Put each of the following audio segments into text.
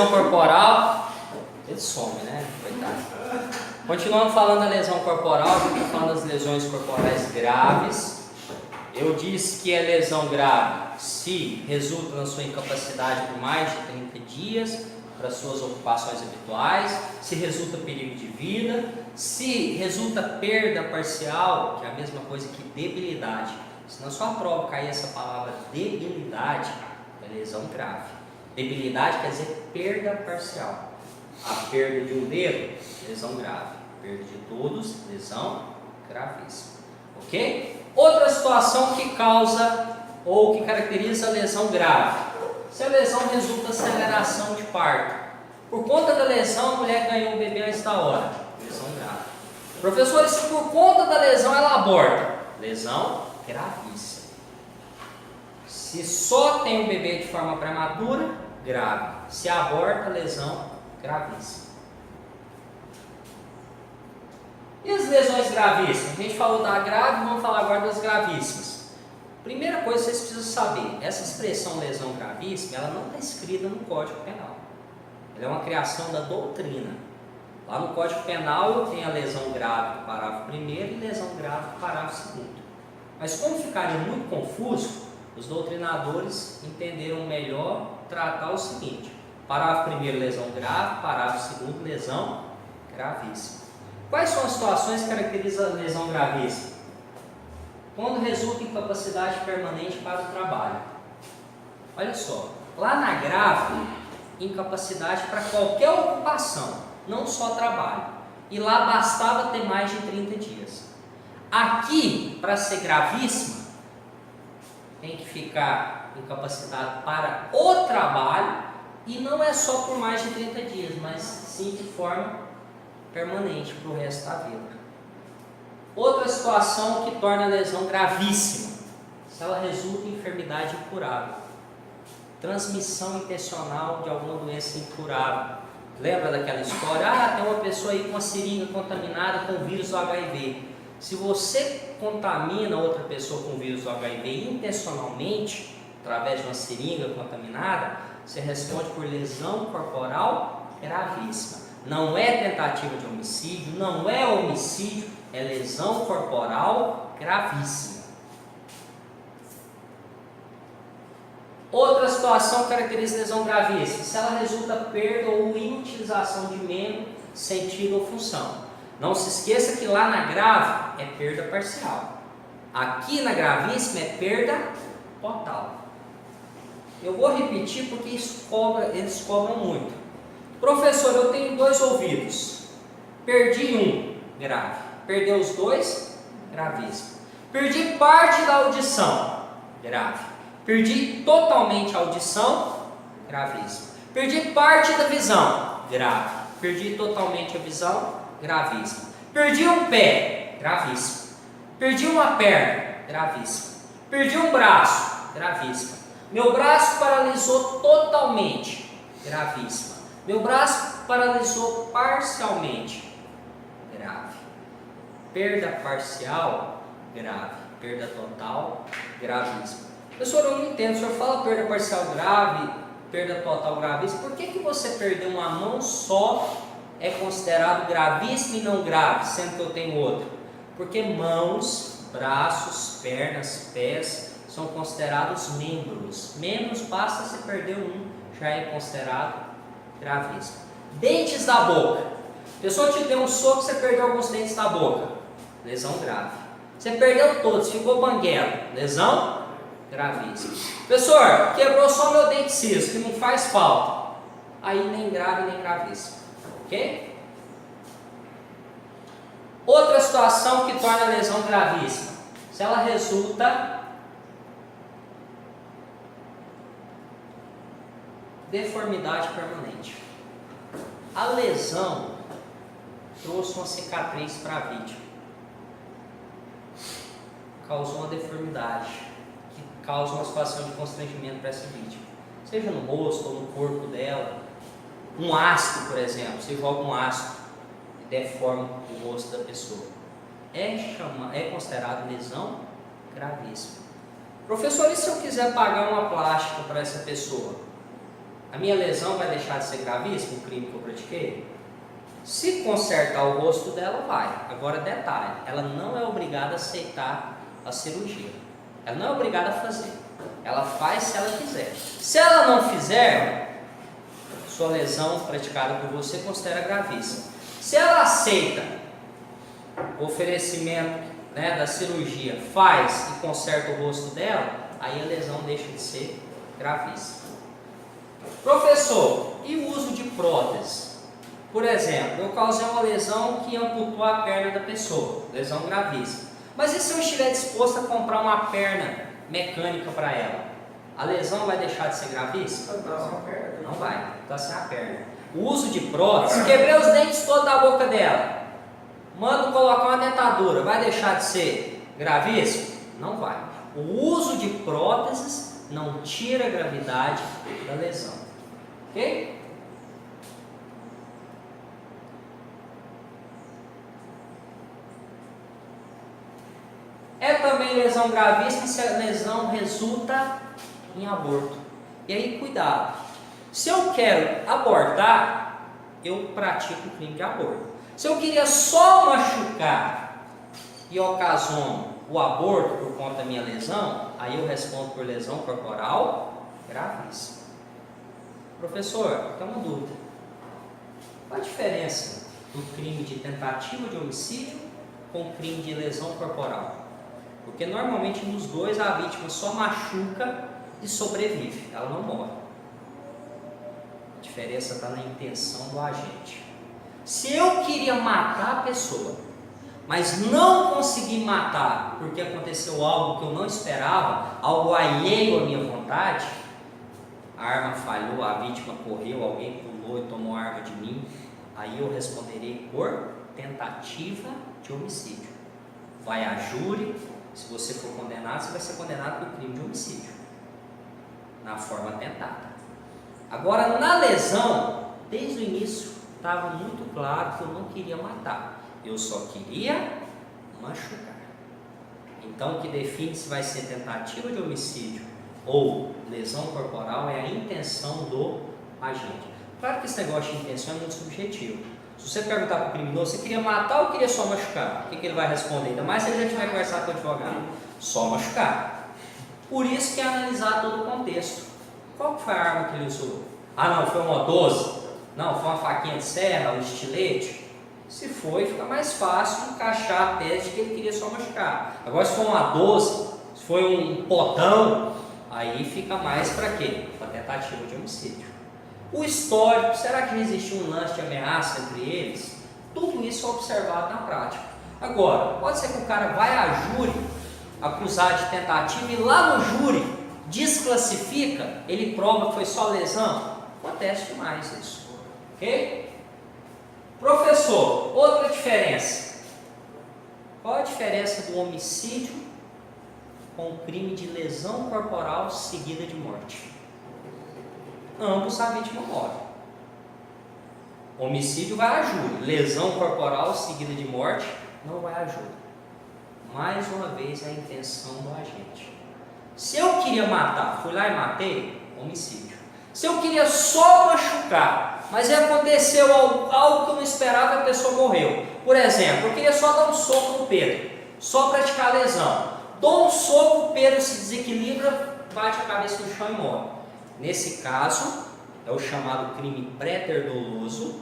lesão corporal, ele some, né? Coitado. Continuando falando da lesão corporal, estou falando das lesões corporais graves. Eu disse que é lesão grave se resulta na sua incapacidade por mais de 30 dias para suas ocupações habituais, se resulta perigo de vida, se resulta perda parcial, que é a mesma coisa que debilidade. Se na sua prova cair essa palavra debilidade, é lesão grave. Debilidade quer dizer perda parcial. A perda de um dedo, lesão grave. Perda de todos, lesão gravíssima. Ok? Outra situação que causa ou que caracteriza a lesão grave. Se a lesão resulta em aceleração de parto. Por conta da lesão, a mulher ganhou um bebê antes da hora. Lesão grave. Professor, se por conta da lesão ela aborta. Lesão gravíssima. Se só tem um bebê de forma prematura, grave. Se aborta, lesão gravíssima. E as lesões gravíssimas? A gente falou da grave, vamos falar agora das gravíssimas. Primeira coisa que vocês precisam saber, essa expressão lesão gravíssima, ela não está escrita no Código Penal. Ela é uma criação da doutrina. Lá no Código Penal eu tenho a lesão grave do parágrafo 1º e lesão grave do parágrafo 2º. Mas como ficaria muito confuso, os doutrinadores entenderam melhor tratar o seguinte: parágrafo 1º, lesão grave, parágrafo 2º, lesão gravíssima. Quais são as situações que caracterizam a lesão gravíssima? Quando resulta em incapacidade permanente para o trabalho. Olha só, lá na grave, incapacidade para qualquer ocupação, não só trabalho. E lá bastava ter mais de 30 dias. Aqui, para ser gravíssima, tem que ficar incapacitado para o trabalho, e não é só por mais de 30 dias, mas sim de forma permanente para o resto da vida. Outra situação que torna a lesão gravíssima, se ela resulta em enfermidade incurável, transmissão intencional de alguma doença incurável. Lembra daquela história? Tem uma pessoa aí com uma seringa contaminada com o vírus do HIV. Se você contamina outra pessoa com o vírus do HIV intencionalmente, através de uma seringa contaminada, você responde por lesão corporal gravíssima. Não é tentativa de homicídio, não é homicídio, é lesão corporal gravíssima. Outra situação que caracteriza lesão gravíssima, se ela resulta perda ou inutilização de membro, sentido ou função. Não se esqueça que lá na grave é perda parcial. Aqui na gravíssima é perda total. Eu vou repetir porque eles cobram muito. Professor, eu tenho 2 ouvidos. Perdi um, grave. Perdeu os 2, gravíssimo. Perdi parte da audição, grave. Perdi totalmente a audição, gravíssimo. Perdi parte da visão, grave. Perdi totalmente a visão, gravíssimo. Perdi um pé, gravíssimo. Perdi uma perna, gravíssimo. Perdi um braço, gravíssimo. Meu braço paralisou totalmente, gravíssimo. Meu braço paralisou parcialmente, grave. Perda parcial, grave. Perda total, gravíssima. Professor, eu não entendo. O senhor fala perda parcial grave, perda total gravíssima. Por que você perdeu uma mão só é considerado gravíssimo e não grave, sendo que eu tenho outra? Porque mãos, braços, pernas, pés são considerados membros. Membros, basta se perder um, já é considerado gravíssimo. Dentes da boca. A pessoa te deu um soco, você perdeu alguns dentes da boca. Lesão grave. Você perdeu todos, ficou banguela. Lesão gravíssima. Professor, quebrou só meu dente ciso, que não faz falta. Aí nem grave, nem gravíssimo. Ok? Outra situação que torna a lesão gravíssima. Se ela resulta deformidade permanente. A lesão trouxe uma cicatriz para a vítima, causou uma deformidade, que causa uma situação de constrangimento para essa vítima, seja no rosto ou no corpo dela. Um ácido, por exemplo, você joga um ácido e deforma o rosto da pessoa, é considerado lesão gravíssima. Professor, e se eu quiser pagar uma plástica para essa pessoa? A minha lesão vai deixar de ser gravíssima, o crime que eu pratiquei? Se consertar o rosto dela, vai. Agora, detalhe, ela não é obrigada a aceitar a cirurgia. Ela não é obrigada a fazer. Ela faz se ela quiser. Se ela não fizer, sua lesão praticada por você considera gravíssima. Se ela aceita o oferecimento, né, da cirurgia, faz e conserta o rosto dela, aí a lesão deixa de ser gravíssima. Professor, e o uso de prótese? Por exemplo, eu causei uma lesão que amputou a perna da pessoa, lesão gravíssima. Mas e se eu estiver disposto a comprar uma perna mecânica para ela? A lesão vai deixar de ser gravíssima? Não vai, está sem a perna. O uso de prótese, quebrei os dentes todos da boca dela, mando colocar uma dentadura, vai deixar de ser gravíssimo? Não vai. O uso de próteses não tira a gravidade da lesão. Ok? É também lesão gravíssima se a lesão resulta em aborto. E aí, cuidado. Se eu quero abortar, eu pratico o crime de aborto. Se eu queria só machucar e ocasiono o aborto por conta da minha lesão, aí eu respondo por lesão corporal gravíssima. Professor, tem uma dúvida. Qual a diferença do crime de tentativa de homicídio com o crime de lesão corporal? Porque normalmente nos dois a vítima só machuca e sobrevive, ela não morre. A diferença está na intenção do agente. Se eu queria matar a pessoa, mas não consegui matar porque aconteceu algo que eu não esperava, algo alheio à minha vontade, a arma falhou, a vítima correu, alguém pulou e tomou a arma de mim, aí eu responderei por tentativa de homicídio. Vai a júri, se você for condenado, você vai ser condenado por crime de homicídio, na forma tentada. Agora, na lesão, desde o início, estava muito claro que eu não queria matar, eu só queria machucar. Então, o que define se vai ser tentativa de homicídio ou lesão corporal é a intenção do agente. Claro que esse negócio de intenção é muito subjetivo. Se você perguntar para o criminoso, você queria matar ou queria só machucar? O que ele vai responder? Ainda mais se ele já tiver conversado com o advogado. Só machucar. Por isso que é analisar todo o contexto. Qual foi a arma que ele usou? Ah não, foi uma 12? Não, foi uma faquinha de serra, um estilete? Se foi, fica mais fácil encaixar a tese de que ele queria só machucar. Agora se foi uma 12, se foi um potão, aí fica mais para quê? Para tentativa de homicídio. O histórico, será que existiu um lance de ameaça entre eles? Tudo isso é observado na prática. Agora, pode ser que o cara vai a júri acusar de tentativa e lá no júri desclassifica, ele prova que foi só lesão? Acontece demais isso. Ok? Professor, outra diferença. Qual a diferença do homicídio com o crime de lesão corporal seguida de morte? Ambos a vítima morre. Homicídio vai a júri, lesão corporal seguida de morte não vai a júri. Mais uma vez a intenção do agente. Se eu queria matar, fui lá e matei, homicídio. Se eu queria só machucar, mas aconteceu algo que eu não esperava e a pessoa morreu. Por exemplo, eu queria só dar um soco no Pedro, só praticar a lesão. Dou um soco, o Pedro se desequilibra, bate a cabeça no chão e morre. Nesse caso, é o chamado crime pré-doloso,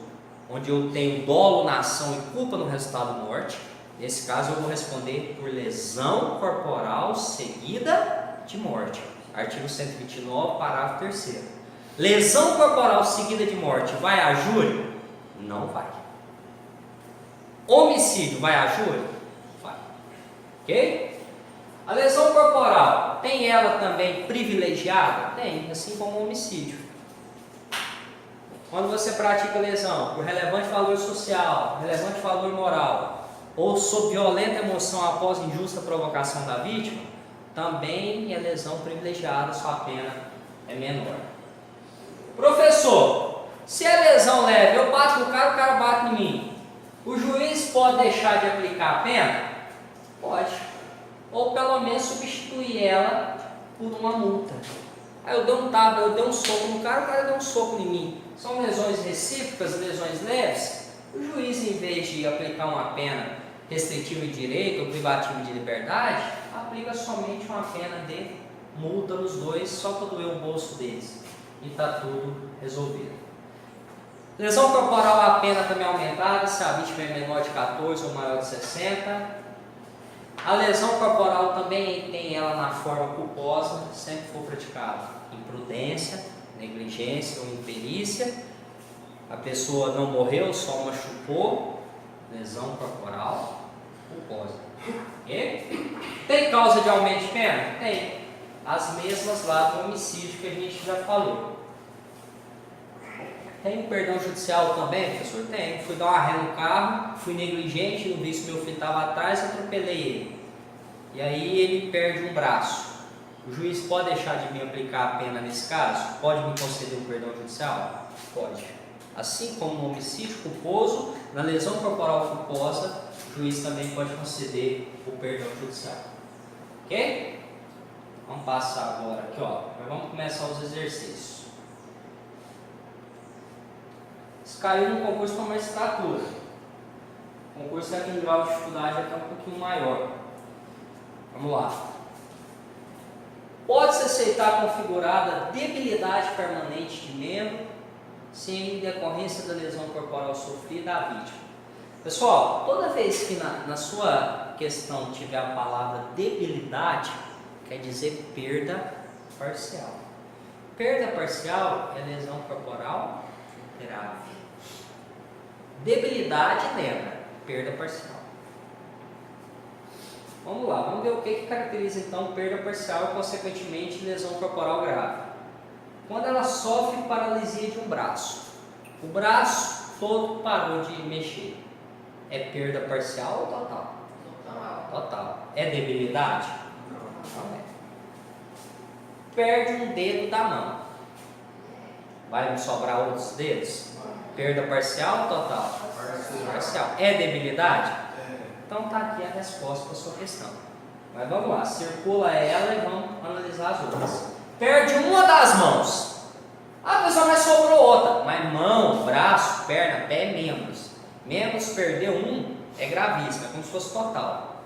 onde eu tenho dolo na ação e culpa no resultado da morte. Nesse caso, eu vou responder por lesão corporal seguida de morte. Artigo 129, parágrafo 3º. Lesão corporal seguida de morte vai a júri? Não vai. Homicídio vai a júri? Vai. Ok? A lesão corporal, tem ela também privilegiada? Tem, assim como o homicídio. Quando você pratica lesão por relevante valor social, relevante valor moral, ou sob violenta emoção após injusta provocação da vítima, também é lesão privilegiada, sua pena é menor. Professor, se é lesão leve, eu bato no cara, o cara bate em mim, o juiz pode deixar de aplicar a pena? Pode. Ou pelo menos substituir ela por uma multa. Aí eu dei um tapa, eu dei um soco no cara, o cara deu um soco em mim. São lesões recíprocas, lesões leves. O juiz, em vez de aplicar uma pena restritiva de direito ou privativa de liberdade, aplica somente uma pena de multa nos dois, só para doer o bolso deles. E está tudo resolvido. Lesão corporal, a pena também é aumentada se a vítima é menor de 14 ou maior de 60. A lesão corporal também tem ela na forma culposa, sempre for praticada imprudência, negligência ou imperícia. A pessoa não morreu, só machucou, lesão corporal culposa. E tem causa de aumento de pena? Tem. As mesmas lá do homicídio que a gente já falou. Tem um perdão judicial também, professor? Tem. Fui dar uma ré no carro, fui negligente, não vi se meu filho estava atrás, atropelei ele. E aí ele perde um braço. O juiz pode deixar de me aplicar a pena nesse caso? Pode me conceder um perdão judicial? Pode. Assim como no homicídio culposo, na lesão corporal culposa, o juiz também pode conceder o perdão judicial. Ok? Vamos passar agora aqui, ó. Vamos começar os exercícios. Se caiu no concurso com magistratura, o concurso é com um grau de dificuldade até um pouquinho maior. Vamos lá. Pode-se aceitar configurada debilidade permanente de membro, sem decorrência da lesão corporal sofrida à vítima. Pessoal, toda vez que na sua questão tiver a palavra debilidade, quer dizer perda parcial. Perda parcial é lesão corporal grave. Debilidade, lembra, perda parcial. Vamos lá, vamos ver o que caracteriza então perda parcial e consequentemente lesão corporal grave. Quando ela sofre paralisia de um braço, o braço todo parou de mexer, é perda parcial ou total? Total. É debilidade? Não é. Perde um dedo da mão, vai me sobrar outros dedos? Perda parcial ou total? Parcial. É debilidade? Então está aqui a resposta para a sua questão. Mas vamos lá, circula ela e vamos analisar as outras. Perde uma das mãos. Ah, pessoal, mas sobrou outra. Mas mão, braço, perna, pé, membros. Membros, perdeu um, é gravíssimo, é como se fosse total.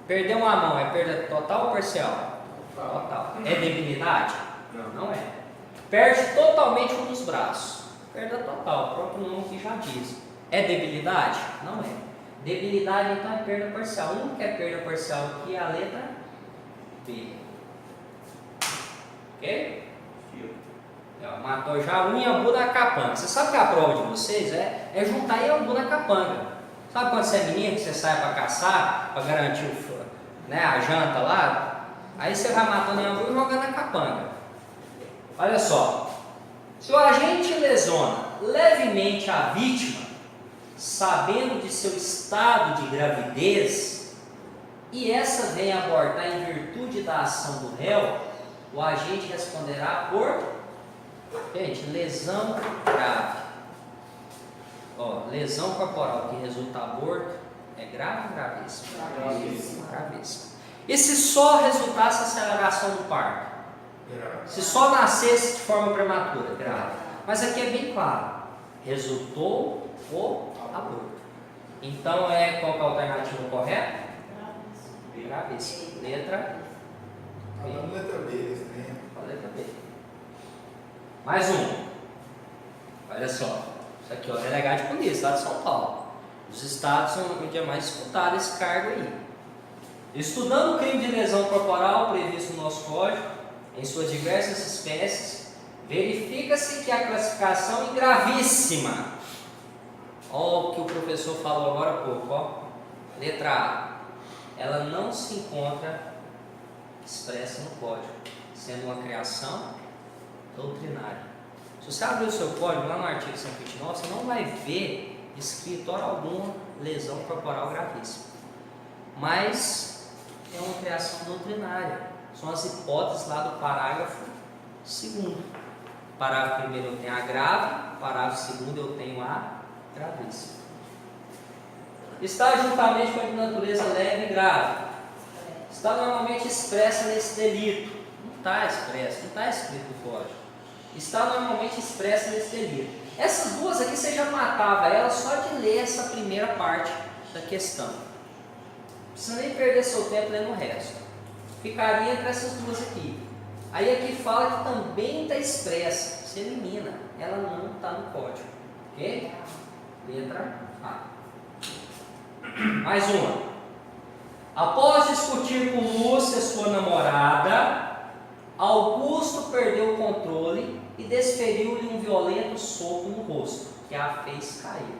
Perdeu uma mão, é perda total ou parcial? Total. É debilidade? Não é. Perde totalmente um dos braços. Perda total, o próprio nome que já diz. É debilidade? Não é. Debilidade então é perda parcial. Um que é perda parcial aqui é a letra B. Ok? Matou já um Iambu na capanga. Você sabe que a prova de vocês é juntar Iambu na capanga. Sabe quando você é menino que você sai para caçar, para garantir a janta lá? Aí você vai matando Iambu e jogando na capanga. Olha só. Se o agente lesiona levemente a vítima, sabendo de seu estado de gravidez, e essa vem abortar em virtude da ação do réu, o agente responderá por, gente, lesão grave. Lesão corporal que resulta aborto é grave ou gravíssimo? Gravíssimo. E se só resultasse aceleração do parto? Se só nascesse de forma prematura? Grave. Mas aqui é bem claro, resultou o aborto. Então qual que é a alternativa correta? Gravíssimo. Letra B. Letra B. Letra B. Mais um. Olha só. Isso aqui é o delegado de polícia, estado de São Paulo. Os estados onde é mais disputado esse cargo aí. Estudando o crime de lesão corporal previsto no nosso código, em suas diversas espécies, verifica-se que a classificação é gravíssima. Olha o que o professor falou agora há pouco. Letra A. Ela não se encontra expressa no código, sendo uma criação doutrinária. Se você abrir o seu código lá no artigo 129, você não vai ver escrito hora alguma lesão corporal gravíssima. Mas é uma criação doutrinária. São as hipóteses lá do parágrafo 2º. Parágrafo 1º eu tenho a grave, parágrafo 2º eu tenho a gravíssima. Está juntamente com a de natureza leve e grave. Está normalmente expressa nesse delito. está expresso, não está escrito no código. Está normalmente expresso nesse delito. Essas duas aqui você já matava elas só de ler essa primeira parte da questão. Não precisa nem perder seu tempo lendo o resto. Ficaria entre essas duas aqui. Aí aqui fala que também está expressa. Você elimina. Ela não está no código. Ok? Letra A. Mais uma. Após discutir com Lúcia, sua namorada, Augusto perdeu o controle e desferiu-lhe um violento soco no rosto, que a fez cair,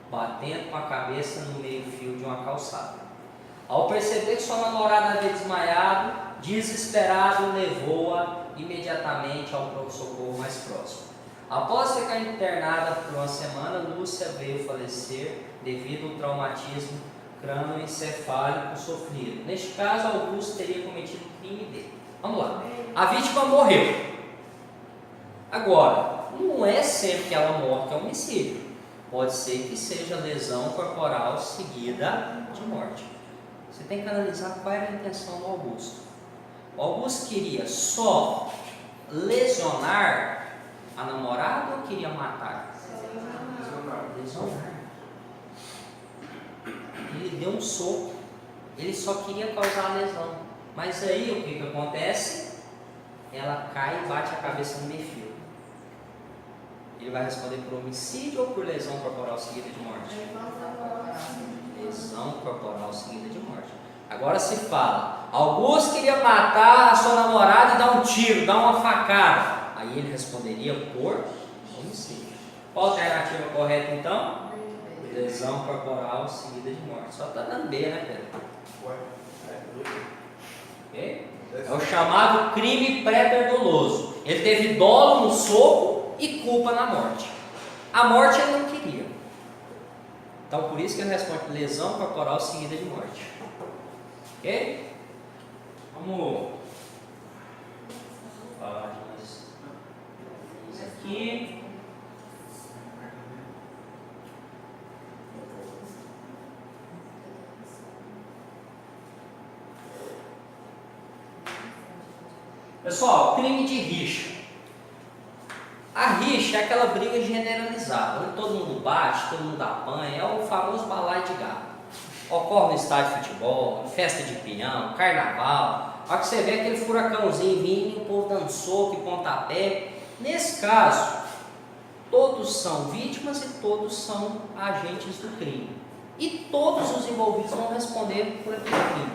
batendo com a cabeça no meio-fio de uma calçada. Ao perceber que sua namorada havia desmaiado, desesperado, levou-a imediatamente ao pronto-socorro mais próximo. Após ficar internada por uma semana, Lúcia veio falecer devido ao traumatismo crânioencefálico sofrido. Neste caso, Augusto teria cometido o crime dele. Vamos lá. A vítima morreu. Agora, não é sempre que ela morre que é homicídio. Pode ser que seja lesão corporal seguida de morte. Você tem que analisar qual era a intenção do Augusto. O Augusto queria só lesionar a namorada ou queria matar? Lesionar. Ele deu um soco. Ele só queria causar a lesão. Mas aí o que acontece? Ela cai e bate a cabeça no meio-fio. Ele vai responder por homicídio ou por lesão corporal seguida de morte? Lesão corporal seguida de morte. Agora se fala, Augusto queria matar a sua namorada e dar um tiro, dar uma facada. Aí ele responderia por homicídio. Qual a alternativa correta então? Lesão corporal seguida de morte. Só está dando B, né, Pedro? Okay? É o chamado crime pré-doloso. Ele teve dolo no soco e culpa na morte. A morte ele não queria. Então por isso que ele responde lesão corporal seguida de morte. Ok? Vamos falar de mais isso aqui. Pessoal, crime de rixa. A rixa é aquela briga generalizada, onde todo mundo bate, todo mundo apanha, é o famoso balaio de gato. Ocorre no estádio de futebol, festa de peão, carnaval, a hora que você vê aquele furacãozinho vindo, o povo dando soco e pontapé. Nesse caso, todos são vítimas e todos são agentes do crime. E todos os envolvidos vão responder por aquele crime.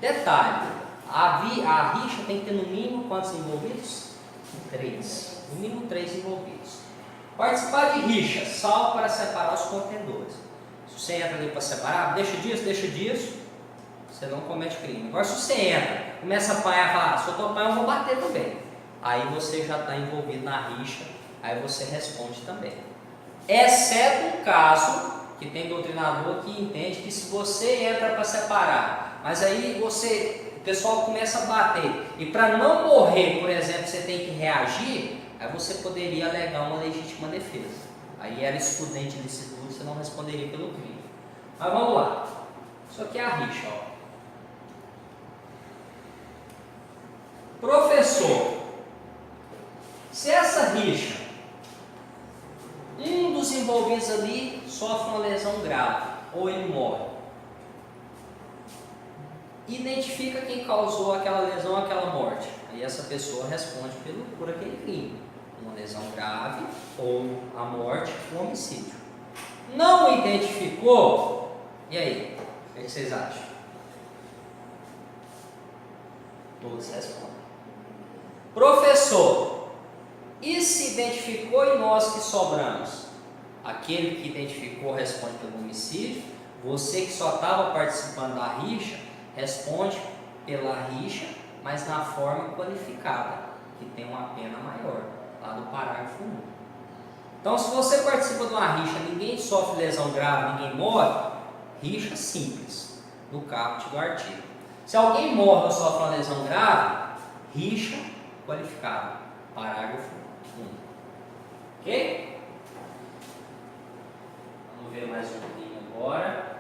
Detalhe, a rixa tem que ter no mínimo quantos envolvidos? 3. No mínimo 3 envolvidos. Participar de rixa, salvo para separar os contendores. Se você entra ali para separar, deixa disso, você não comete crime. Agora se você entra, começa a apanhar, fala, se eu estou apanhando, eu vou bater também. Aí você já está envolvido na rixa, aí você responde também. Exceto um caso, que tem doutrinador que entende que se você entra para separar, mas aí o pessoal começa a bater, e para não morrer, por exemplo, você tem que reagir, aí você poderia alegar uma legítima defesa. Aí era excludente de licitude, você não responderia pelo crime. Mas vamos lá. Isso aqui é a rixa, ó. Professor, se essa rixa, um dos envolvidos ali sofre uma lesão grave, ou ele morre, identifica quem causou aquela lesão, aquela morte. Aí essa pessoa responde por aquele crime. Uma lesão grave, ou a morte, ou homicídio. Não identificou? E aí? O que vocês acham? Todos respondem. Professor, e se identificou e nós que sobramos? Aquele que identificou responde pelo homicídio. Você que só estava participando da rixa, responde pela rixa, mas na forma qualificada, que tem uma pena maior, lá do parágrafo 1. Então, se você participa de uma rixa, ninguém sofre lesão grave, ninguém morre, rixa simples, no caput do artigo. Se alguém morre ou sofre uma lesão grave, rixa qualificada, parágrafo 1. Ok? Vamos ver mais um pouquinho agora.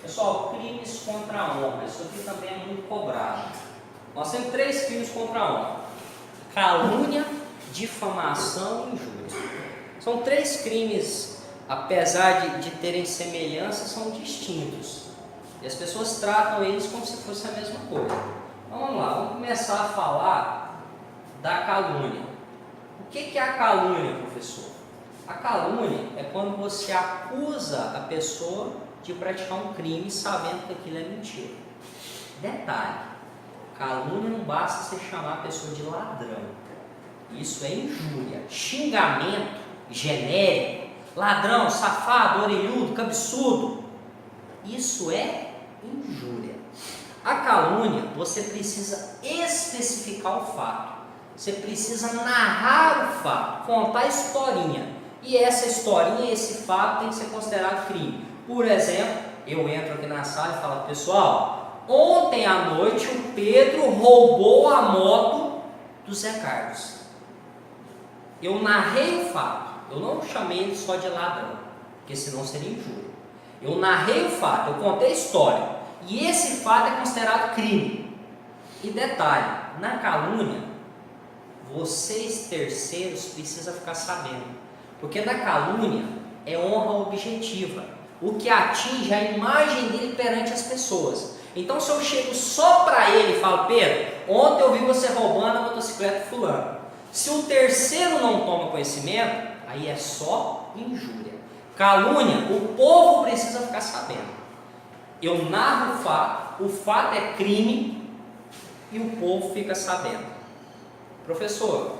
Pessoal, crimes contra a honra. Isso aqui também é muito cobrado. Nós temos 3 crimes contra a honra: calúnia, difamação e injúria. São 3 crimes, apesar de terem semelhança, são distintos. E as pessoas tratam eles como se fosse a mesma coisa. Então vamos lá, vamos começar a falar da calúnia. O que é a calúnia, professor? A calúnia é quando você acusa a pessoa de praticar um crime sabendo que aquilo é mentira. Detalhe: calúnia não basta você chamar a pessoa de ladrão. Isso é injúria, xingamento genérico, ladrão, safado, orelhudo, cabeçudo. Isso é injúria. A calúnia, você precisa especificar o fato. Você precisa narrar o fato, contar a historinha. E essa historinha, esse fato tem que ser considerado crime. Por exemplo, eu entro aqui na sala e falo: pessoal, ontem à noite o Pedro roubou a moto do Zé Carlos. Eu narrei o fato, eu não chamei ele só de ladrão, porque senão seria injúria. Eu narrei o fato, eu contei a história, e esse fato é considerado crime. E detalhe, na calúnia, vocês terceiros precisam ficar sabendo, porque na calúnia é honra objetiva, o que atinge a imagem dele perante as pessoas. Então, se eu chego só para ele e falo: Pedro, ontem eu vi você roubando a motocicleta fulano. Se o terceiro não toma conhecimento, aí é só injúria. Calúnia, o povo precisa ficar sabendo. Eu narro o fato é crime e o povo fica sabendo. Professor,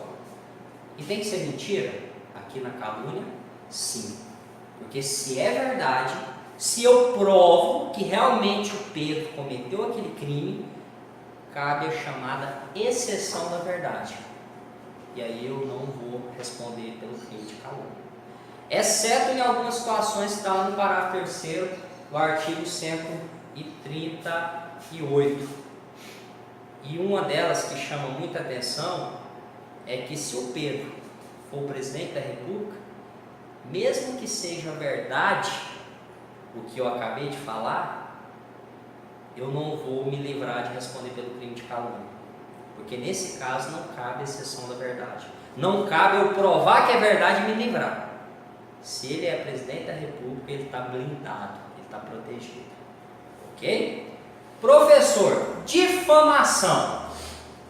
e tem que ser mentira? Aqui na calúnia, sim. Porque se é verdade, se eu provo que realmente o Pedro cometeu aquele crime, cabe a chamada exceção da verdade. E aí eu não vou responder pelo crime de calúnia. Exceto em algumas situações que está lá no parágrafo 3º do artigo 138. E uma delas que chama muita atenção é que se o Pedro for o presidente da República, mesmo que seja verdade o que eu acabei de falar, eu não vou me livrar de responder pelo crime de calúnia. Porque nesse caso não cabe a exceção da verdade. Não cabe eu provar que é verdade e me livrar. Se ele é presidente da República, ele está blindado, ele está protegido. Ok? Professor, difamação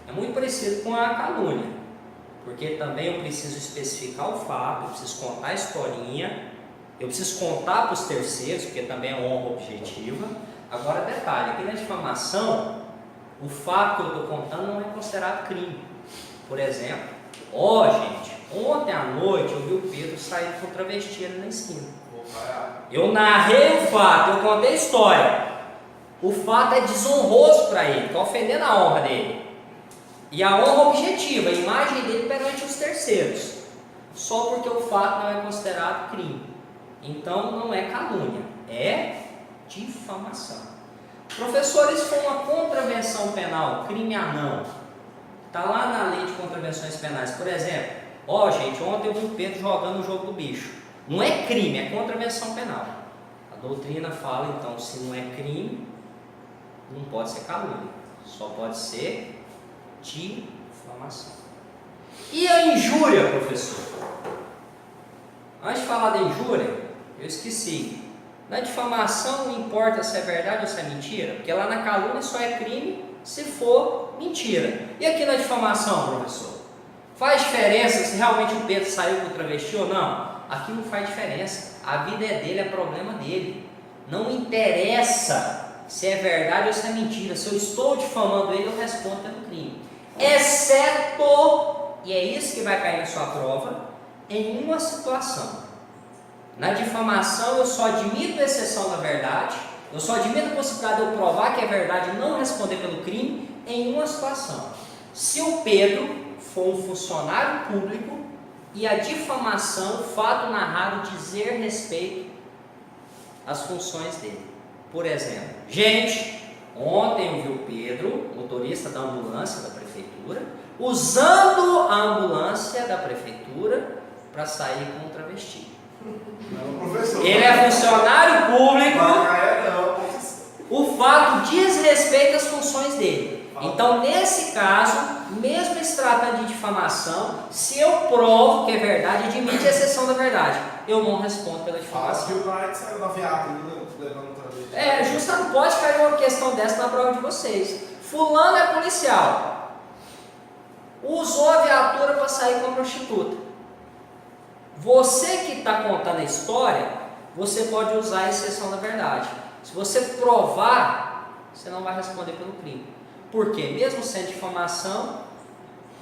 é muito parecido com a calúnia, porque também eu preciso especificar o fato, eu preciso contar a historinha, eu preciso contar para os terceiros, porque também é honra objetiva. Agora, detalhe: aqui na difamação, o fato que eu estou contando não é considerado crime. Por exemplo, gente, ontem à noite eu vi o Pedro sair com travesti ali na esquina. Eu narrei o fato, eu contei a história. O fato é desonroso para ele, está ofendendo a honra dele. E a honra objetiva, a imagem dele perante os terceiros. Só porque o fato não é considerado crime. Então não é calúnia, é difamação. Professor, isso foi uma contravenção penal, crime anão. Está lá na lei de contravenções penais. Por exemplo, gente, ontem eu vi o Pedro jogando o jogo do bicho. Não é crime, é contravenção penal. A doutrina fala, então, se não é crime, não pode ser calúnia. Só pode ser difamação. E a injúria, professor? Antes de falar da injúria, eu esqueci. Na difamação não importa se é verdade ou se é mentira, porque lá na calúnia só é crime se for mentira. E aqui na difamação, professor? Faz diferença se realmente o Pedro saiu com travesti ou não? Aqui não faz diferença. A vida é dele, é problema dele. Não interessa se é verdade ou se é mentira. Se eu estou difamando ele, eu respondo pelo crime. Exceto, e é isso que vai cair na sua prova, em uma situação. Na difamação eu só admito a exceção da verdade, eu só admito a possibilidade de eu provar que é verdade e não responder pelo crime em uma situação. Se o Pedro for um funcionário público e a difamação, o fato narrado dizer respeito às funções dele. Por exemplo, gente, ontem eu vi o Pedro, motorista da ambulância da prefeitura, usando a ambulância da prefeitura para sair com um travesti. Ele é funcionário público. fato diz respeito às funções dele. Então, nesse caso, mesmo se tratando de difamação, se eu provo que é verdade, admite a exceção da verdade, eu não respondo pela difamação. Justamente pode cair uma questão dessa na prova de vocês. Fulano é policial, usou a viatura para sair com a prostituta. Você que está contando a história, você pode usar a exceção da verdade. Se você provar, você não vai responder pelo crime. Por quê? Mesmo sendo difamação,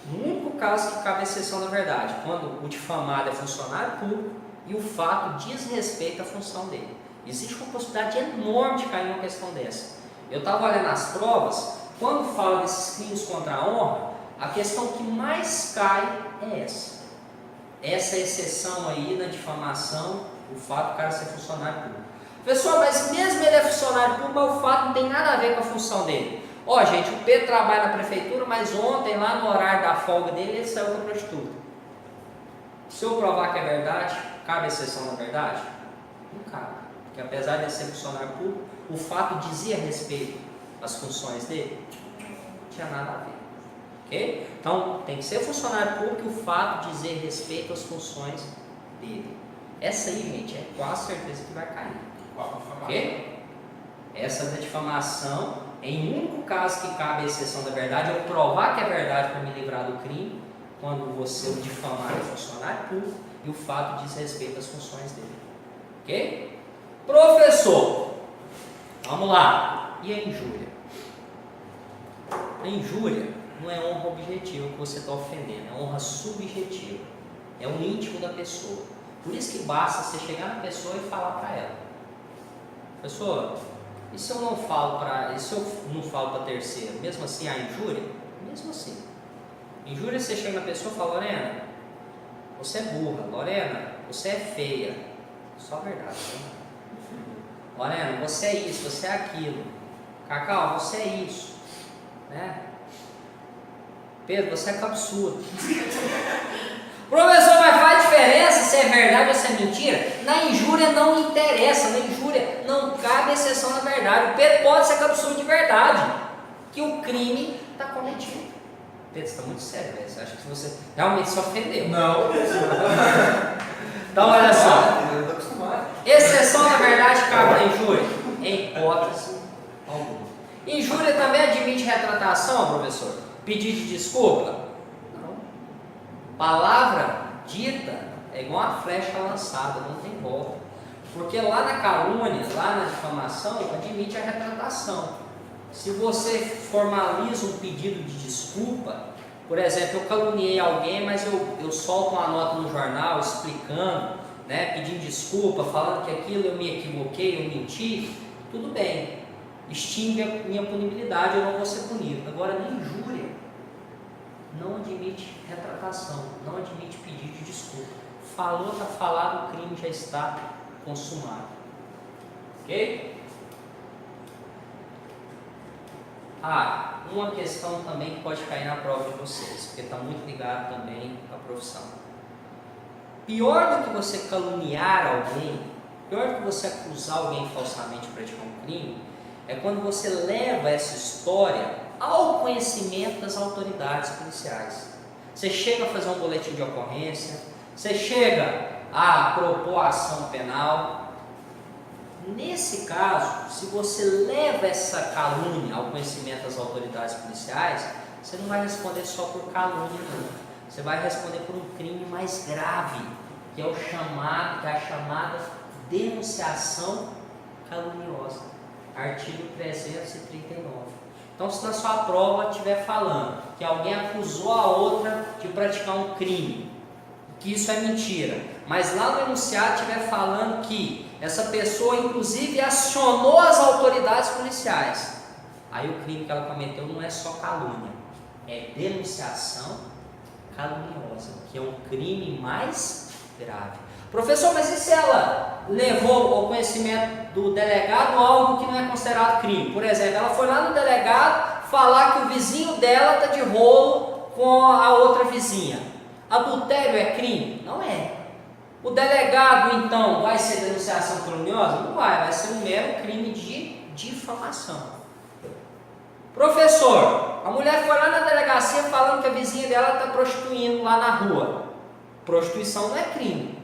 no único caso que cabe a exceção da verdade, quando o difamado é funcionário público e o fato diz respeito à função dele. Existe uma possibilidade enorme de cair numa questão dessa. Eu estava olhando as provas, quando fala desses crimes contra a honra, a questão que mais cai é essa. Essa exceção aí na difamação, o fato do cara ser funcionário público. Pessoal, mas mesmo ele é funcionário público, mas o fato não tem nada a ver com a função dele. Gente, o Pedro trabalha na prefeitura, mas ontem, lá no horário da folga dele, ele saiu com a prostituta. Se eu provar que é verdade, cabe a exceção da verdade? Não cabe. Porque apesar de ele ser funcionário público, o fato dizia respeito às funções dele? Não tinha nada a ver. Ok? Então, tem que ser funcionário público e o fato dizer respeito às funções dele. Essa aí, gente, é quase certeza que vai cair. Ok? Essa da difamação, em único caso que cabe a exceção da verdade, eu provar que é verdade para me livrar do crime, quando você o difamar é funcionário público e o fato diz respeito às funções dele. Ok? Professor, vamos lá. E a injúria? A injúria não é honra objetiva que você está ofendendo, é honra subjetiva. É o íntimo da pessoa. Por isso que basta você chegar na pessoa e falar para ela: pessoa, e se eu não falo para terceiro? Mesmo assim a injúria? Mesmo assim. Injúria, você chega na pessoa e fala: Lorena, você é burra. Lorena, você é feia. Só a verdade, né? Lorena, você é isso, você é aquilo. Cacau, você é isso, né? Pedro, você é cabeçudo. Professor, mas faz diferença se é verdade ou se é mentira? Na injúria não interessa, na injúria não cabe exceção na verdade. O Pedro pode ser cabeçudo de verdade, que o crime está cometido. Pedro, você está muito sério, velho. Você acha que você realmente se ofendeu? Não. Então, olha só. Exceção na verdade cabe na injúria? Em hipótese alguma. Injúria também admite retratação, professor? Pedir de desculpa? Não. Palavra dita é igual uma flecha lançada, não tem volta. Porque lá na calúnia, lá na difamação, admite a retratação. Se você formaliza um pedido de desculpa, por exemplo, eu caluniei alguém, mas eu solto uma nota no jornal explicando, né, pedindo desculpa, falando que aquilo eu me equivoquei, eu menti, tudo bem. Extingue a minha punibilidade, eu não vou ser punido. Agora, na injúria, não admite retratação, não admite pedido de desculpa. Falou, está falado, o crime já está consumado. Ok? Uma questão também que pode cair na prova de vocês, porque está muito ligado também à profissão. Pior do que você caluniar alguém, pior do que você acusar alguém falsamente de praticar um crime, é quando você leva essa história ao conhecimento das autoridades policiais. Você chega a fazer um boletim de ocorrência, você chega a propor ação penal. Nesse caso, se você leva essa calúnia ao conhecimento das autoridades policiais, você não vai responder só por calúnia, não. Você vai responder por um crime mais grave, que é a chamada denunciação caluniosa, artigo 339. Então, se na sua prova estiver falando que alguém acusou a outra de praticar um crime, que isso é mentira, mas lá no enunciado estiver falando que essa pessoa inclusive acionou as autoridades policiais, aí o crime que ela cometeu não é só calúnia, é denunciação caluniosa, que é um crime mais grave. Professor, mas e se ela levou ao conhecimento do delegado algo que não é considerado crime? Por exemplo, ela foi lá no delegado falar que o vizinho dela está de rolo com a outra vizinha. Adultério é crime? Não é. O delegado, então, vai ser denunciação caluniosa? Não vai, vai ser um mero crime de difamação. Professor, a mulher foi lá na delegacia falando que a vizinha dela está prostituindo lá na rua. Prostituição não é crime.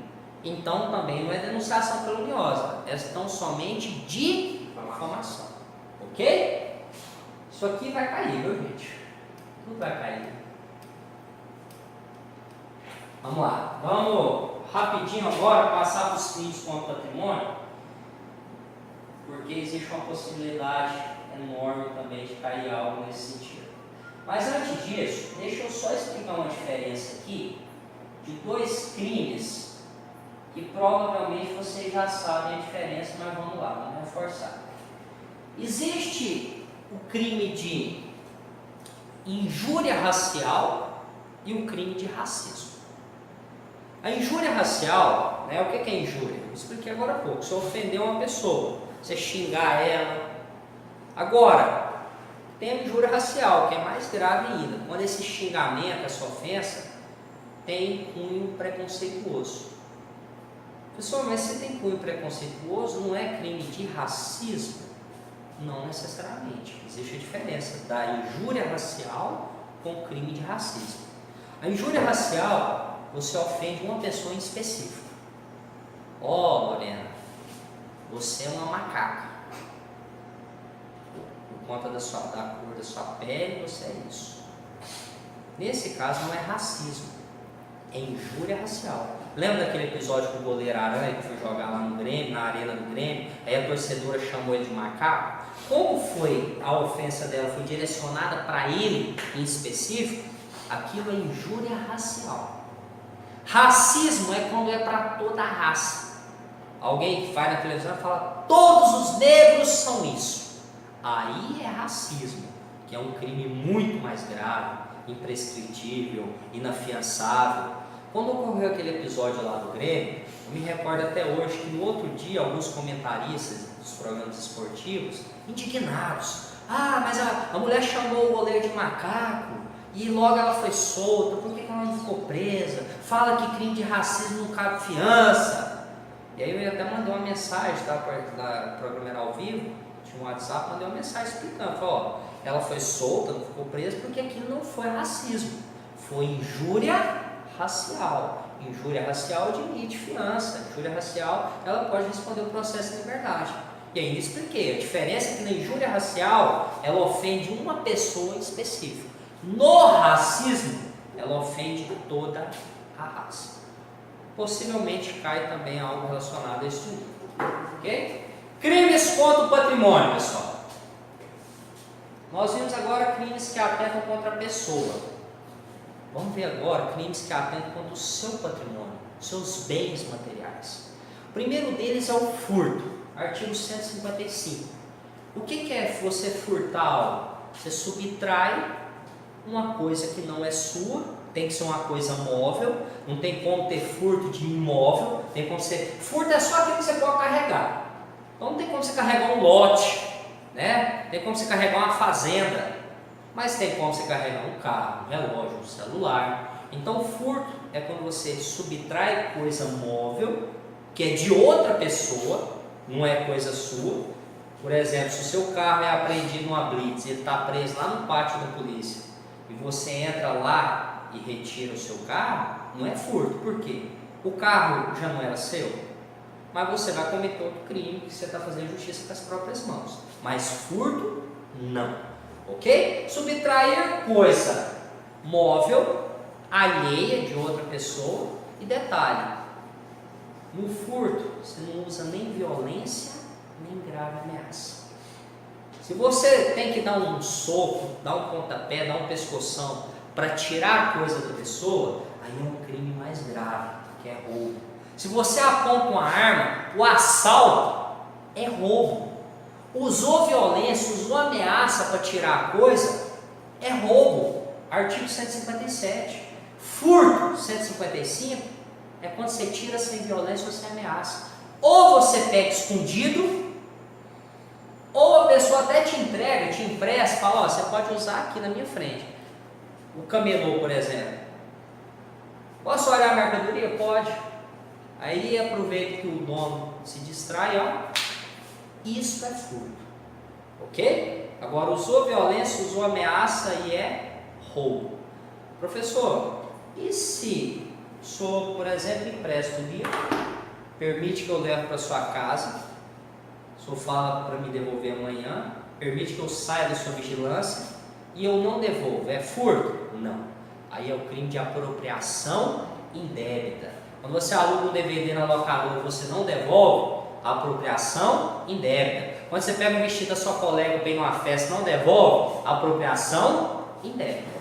Então também não é denunciação caluniosa. É tão somente difamação. Ok? Isso aqui vai cair, viu, gente? Não vai cair. Vamos lá. Vamos rapidinho agora passar para os crimes contra o patrimônio. Porque existe uma possibilidade enorme também de cair algo nesse sentido. Mas antes disso, deixa eu só explicar uma diferença aqui de dois crimes que provavelmente vocês já sabem a diferença, mas vamos lá, vamos reforçar. Existe o crime de injúria racial e o crime de racismo. A injúria racial, né, o que é injúria? Eu expliquei agora há pouco. Você ofender uma pessoa, você xingar ela. Agora, tem a injúria racial, que é mais grave ainda. Quando esse xingamento, essa ofensa, tem cunho preconceituoso. Pessoal, mas se tem cunho preconceituoso, não é crime de racismo? Não necessariamente. Existe a diferença da injúria racial com o crime de racismo. A injúria racial, você ofende uma pessoa em específico. Lorena, você é uma macaca. Por conta da cor da sua pele, você é isso. Nesse caso, não é racismo, é injúria racial. Lembra daquele episódio com o goleiro Aranha que foi jogar lá no Grêmio, na arena do Grêmio? Aí a torcedora chamou ele de macaco. Como foi a ofensa dela? Foi direcionada para ele em específico? Aquilo é injúria racial. Racismo é quando é para toda a raça. Alguém que vai na televisão e fala: todos os negros são isso. Aí é racismo, que é um crime muito mais grave, imprescritível, inafiançável. Quando ocorreu aquele episódio lá do Grêmio, eu me recordo até hoje que no outro dia alguns comentaristas dos programas esportivos, indignados: mas a mulher chamou o goleiro de macaco e logo ela foi solta, por que ela não ficou presa? Fala que crime de racismo não cabe fiança. E aí eu até mandei uma mensagem, tá? Para o programa era ao vivo, tinha um WhatsApp, mandei uma mensagem explicando, falou: ela foi solta, não ficou presa porque aquilo não foi racismo, foi injúria racial. Injúria racial admite fiança. Injúria racial, ela pode responder o processo de liberdade. E ainda expliquei, a diferença é que na injúria racial, ela ofende uma pessoa em específico. No racismo, ela ofende toda a raça. Possivelmente cai também algo relacionado a isso nível. Ok? Crimes contra o patrimônio, pessoal. Nós vimos agora crimes que atentam contra a pessoa. Vamos ver agora crimes que atentam contra o seu patrimônio, seus bens materiais. O primeiro deles é o furto, artigo 155. O que é você furtar algo? Você subtrai uma coisa que não é sua, tem que ser uma coisa móvel, não tem como ter furto de imóvel, tem como ser... Furto é só aquilo que você pode carregar. Então não tem como você carregar um lote, né? Tem como você carregar uma fazenda. Mas tem como você carregar um carro, um relógio, um celular. Então, furto é quando você subtrai coisa móvel, que é de outra pessoa, não é coisa sua. Por exemplo, se o seu carro é apreendido numa blitz, ele está preso lá no pátio da polícia, e você entra lá e retira o seu carro, não é furto. Por quê? O carro já não era seu, mas você vai cometer outro crime, que você está fazendo justiça com as próprias mãos. Mas furto, não. Ok? Subtrair coisa móvel, alheia de outra pessoa. E detalhe, no furto você não usa nem violência, nem grave ameaça. Se você tem que dar um soco, dar um pontapé, dar um pescoção para tirar a coisa da pessoa, aí é um crime mais grave, que é roubo. Se você aponta uma arma, o assalto é roubo. Usou violência, usou ameaça para tirar a coisa, é roubo. Artigo 157. Furto, 155, é quando você tira sem violência ou sem ameaça. Ou você pega escondido, ou a pessoa até te entrega, te empresta, fala: você pode usar aqui na minha frente. O camelô, por exemplo. Posso olhar a mercadoria? Pode. Aí aproveita que o dono se distrai, Isso é furto, Ok? Agora, usou violência, usou ameaça e é roubo. Professor, e se o senhor, por exemplo, empresta o livro, permite que eu leve para sua casa, o senhor fala para me devolver amanhã, permite que eu saia da sua vigilância e eu não devolvo, é furto? Não. Aí é o crime de apropriação indébita. Quando você aluga um DVD na locadora e você não devolve, apropriação indébita. Quando você pega um vestido da sua colega para ir numa festa e não devolve, apropriação indébita.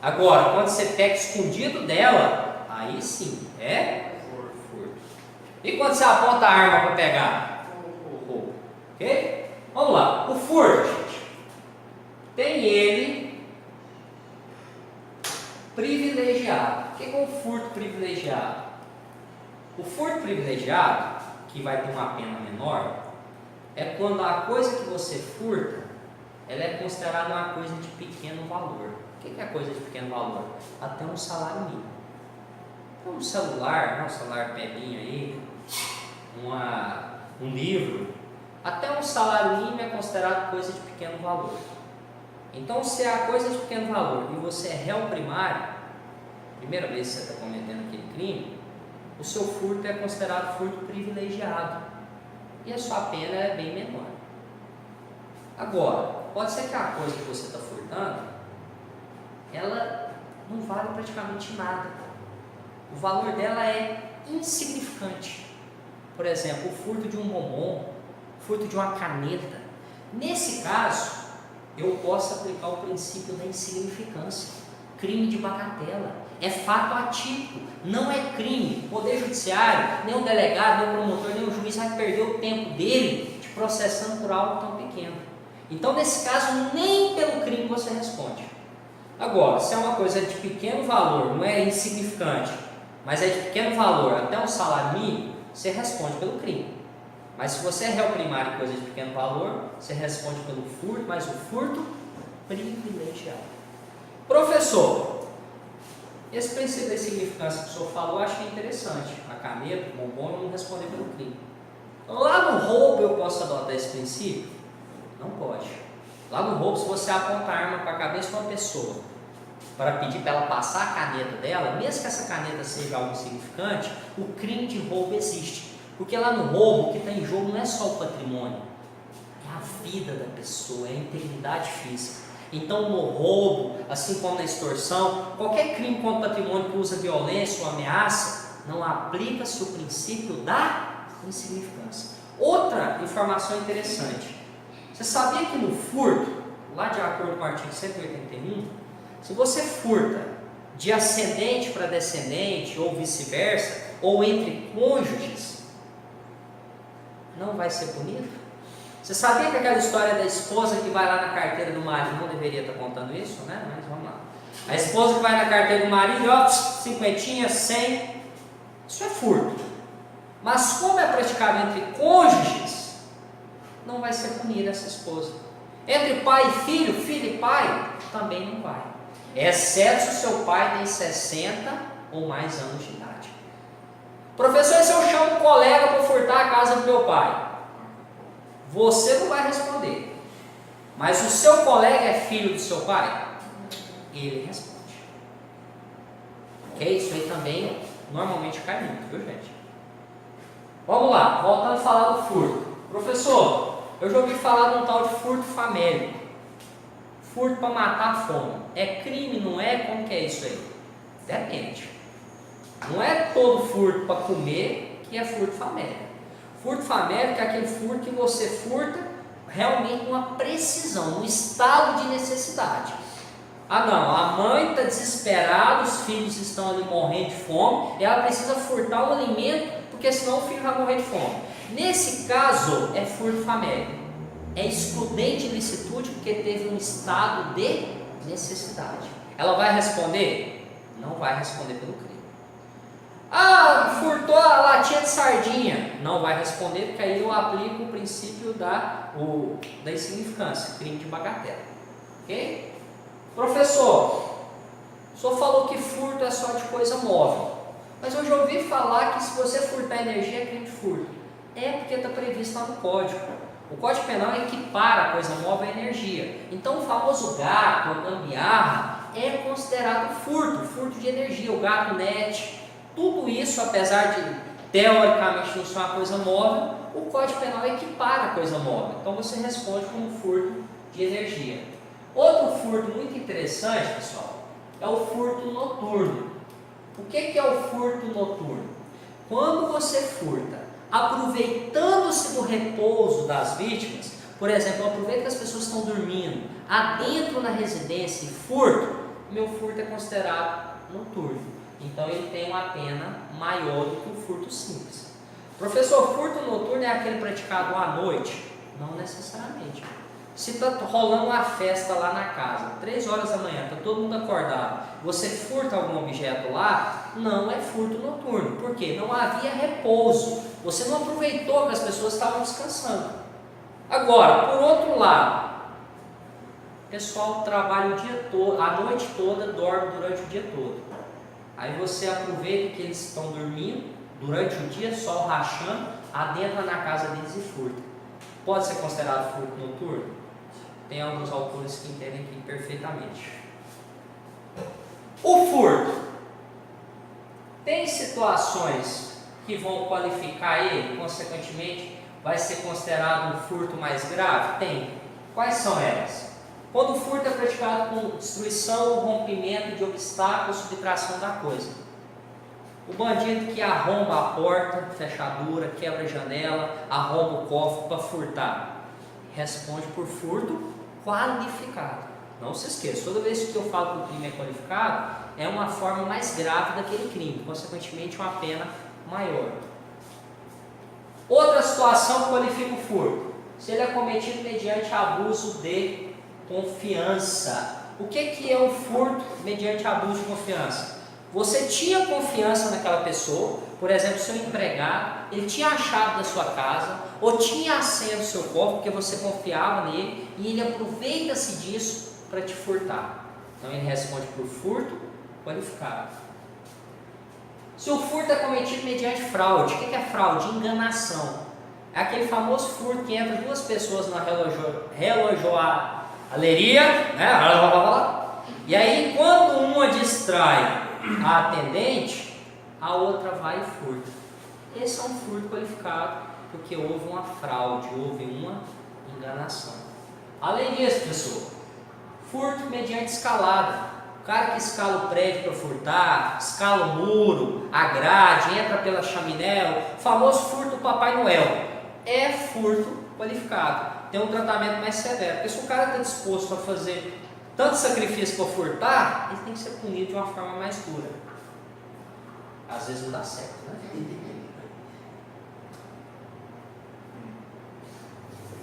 Agora, quando você pega escondido dela, aí sim é furto. E quando você aponta a arma para pegar? Roubo. Ok? Vamos lá. O furto, gente, tem ele privilegiado. O que é um furto privilegiado? O furto privilegiado, que vai ter uma pena menor, é quando a coisa que você furta, ela é considerada uma coisa de pequeno valor. O que é coisa de pequeno valor? Até um salário mínimo. Então, um celular, um celular pelinho aí, um livro, até um salário mínimo é considerado coisa de pequeno valor. Então, se é a coisa de pequeno valor e você é réu primário, primeira vez que você está cometendo aquele crime, o seu furto é considerado furto privilegiado e a sua pena é bem menor. Agora, pode ser que a coisa que você está furtando, ela não vale praticamente nada. O valor dela é insignificante. Por exemplo, o furto de um bombom, o furto de uma caneta. Nesse caso, eu posso aplicar o princípio da insignificância. Crime de bagatela. É fato atípico, não é crime. O Poder Judiciário, nem o delegado, nem o promotor, nem o juiz vai perder o tempo dele te processando por algo tão pequeno. Então, nesse caso, nem pelo crime você responde. Agora, se é uma coisa de pequeno valor, não é insignificante, mas é de pequeno valor, até um salário mínimo, você responde pelo crime. Mas se você é réu primário em coisa de pequeno valor, você responde pelo furto, mas o furto privilegiado. Professor, esse princípio da insignificância que o senhor falou, eu achei interessante. A caneta, o bombom, eu não responder pelo crime. Lá no roubo eu posso adotar esse princípio? Não pode. Lá no roubo, se você aponta a arma para a cabeça de uma pessoa para pedir para ela passar a caneta dela, mesmo que essa caneta seja algo insignificante, o crime de roubo existe. Porque lá no roubo, o que está em jogo não é só o patrimônio, é a vida da pessoa, é a integridade física. Então, no roubo, assim como na extorsão, qualquer crime contra o patrimônio que usa violência ou ameaça, não aplica-se o princípio da insignificância. Outra informação interessante. Você sabia que no furto, lá de acordo com o artigo 181, se você furta de ascendente para descendente, ou vice-versa, ou entre cônjuges, não vai ser punido? Você sabia que aquela história da esposa que vai lá na carteira do marido, não deveria estar contando isso, né? Mas vamos lá. A esposa que vai na carteira do marido, ó, cinquentinha, 100, isso é furto. Mas como é praticado entre cônjuges, não vai ser punida essa esposa. Entre pai e filho, filho e pai, também não vai. Exceto se o seu pai tem 60 ou mais anos de idade. Professor, e se eu chamo um colega para furtar a casa do meu pai? Você não vai responder. Mas o seu colega é filho do seu pai? Ele responde. Ok? Isso aí também normalmente cai muito, viu, gente? Vamos lá, voltando a falar do furto. Professor, eu já ouvi falar de um tal de furto famélico. Furto para matar a fome. É crime, não é? Como que é isso aí? Depende. Não é todo furto para comer que é furto famélico. Furto famélico é aquele furto que você furta realmente com uma precisão, num estado de necessidade. Ah não, a mãe está desesperada, os filhos estão ali morrendo de fome, e ela precisa furtar o alimento, porque senão o filho vai morrer de fome. Nesse caso, é furto famélico. É excludente de licitude porque teve um estado de necessidade. Ela vai responder? Não vai responder pelo crime. Ah, furtou a latinha de sardinha. Não vai responder, porque aí eu aplico o princípio da insignificância, crime de bagatela. Ok? Professor, o senhor falou que furto é só de coisa móvel. Mas eu já ouvi falar que se você furtar energia é crime de furto. É porque está previsto lá no código. O Código Penal equipara a coisa móvel à energia. Então o famoso gato, a gambiarra, é considerado furto de energia, o gato net. Tudo isso, apesar de teoricamente não ser uma coisa móvel, o Código Penal equipara a coisa móvel. Então você responde como furto de energia. Outro furto muito interessante, pessoal, é o furto noturno. O que é o furto noturno? Quando você furta aproveitando-se do repouso das vítimas, por exemplo, aproveita que as pessoas estão dormindo, adentro na residência e furto, meu furto é considerado noturno. Então ele tem uma pena maior do que o furto simples. Professor, furto noturno é aquele praticado à noite? Não necessariamente. Se está rolando uma festa lá na casa, 3 horas da manhã, está todo mundo acordado, você furta algum objeto lá, não é furto noturno. Por quê? Não havia repouso. Você não aproveitou que as pessoas estavam descansando. Agora, por outro lado, o pessoal trabalha o dia todo, a noite toda, dorme durante o dia todo. Aí você aproveita que eles estão dormindo, durante o dia, sol rachando, adentra na casa deles e furta. Pode ser considerado furto noturno? Tem alguns autores que entendem aqui perfeitamente. O furto. Tem situações que vão qualificar ele, consequentemente, vai ser considerado um furto mais grave? Tem. Quais são elas? Quando o furto é praticado com destruição ou rompimento de obstáculos, subtração da coisa. O bandido que arromba a porta, fechadura, quebra a janela, arromba o cofre para furtar, responde por furto qualificado. Não se esqueça, toda vez que eu falo que o crime é qualificado, é uma forma mais grave daquele crime, consequentemente uma pena maior. Outra situação que qualifica o furto, se ele é cometido mediante abuso de confiança. O que é o furto mediante abuso de confiança? Você tinha confiança naquela pessoa, por exemplo, seu empregado, ele tinha a chave da sua casa, ou tinha a senha do seu cofre, porque você confiava nele, e ele aproveita-se disso para te furtar. Então ele responde por furto qualificado. Se o furto é cometido mediante fraude, o que é fraude? Enganação. É aquele famoso furto que entra 2 pessoas na relojoaria, né? E aí quando uma distrai a atendente, a outra vai e furta. Esse é um furto qualificado, porque houve uma fraude, houve uma enganação. Além disso, pessoal, furto mediante escalada. O cara que escala o prédio para furtar, escala o muro, a grade, entra pela chaminé, o famoso furto do Papai Noel, é furto qualificado. Tem um tratamento mais severo, porque se o cara está disposto a fazer tanto sacrifício para furtar, ele tem que ser punido de uma forma mais dura. Às vezes não dá certo, né?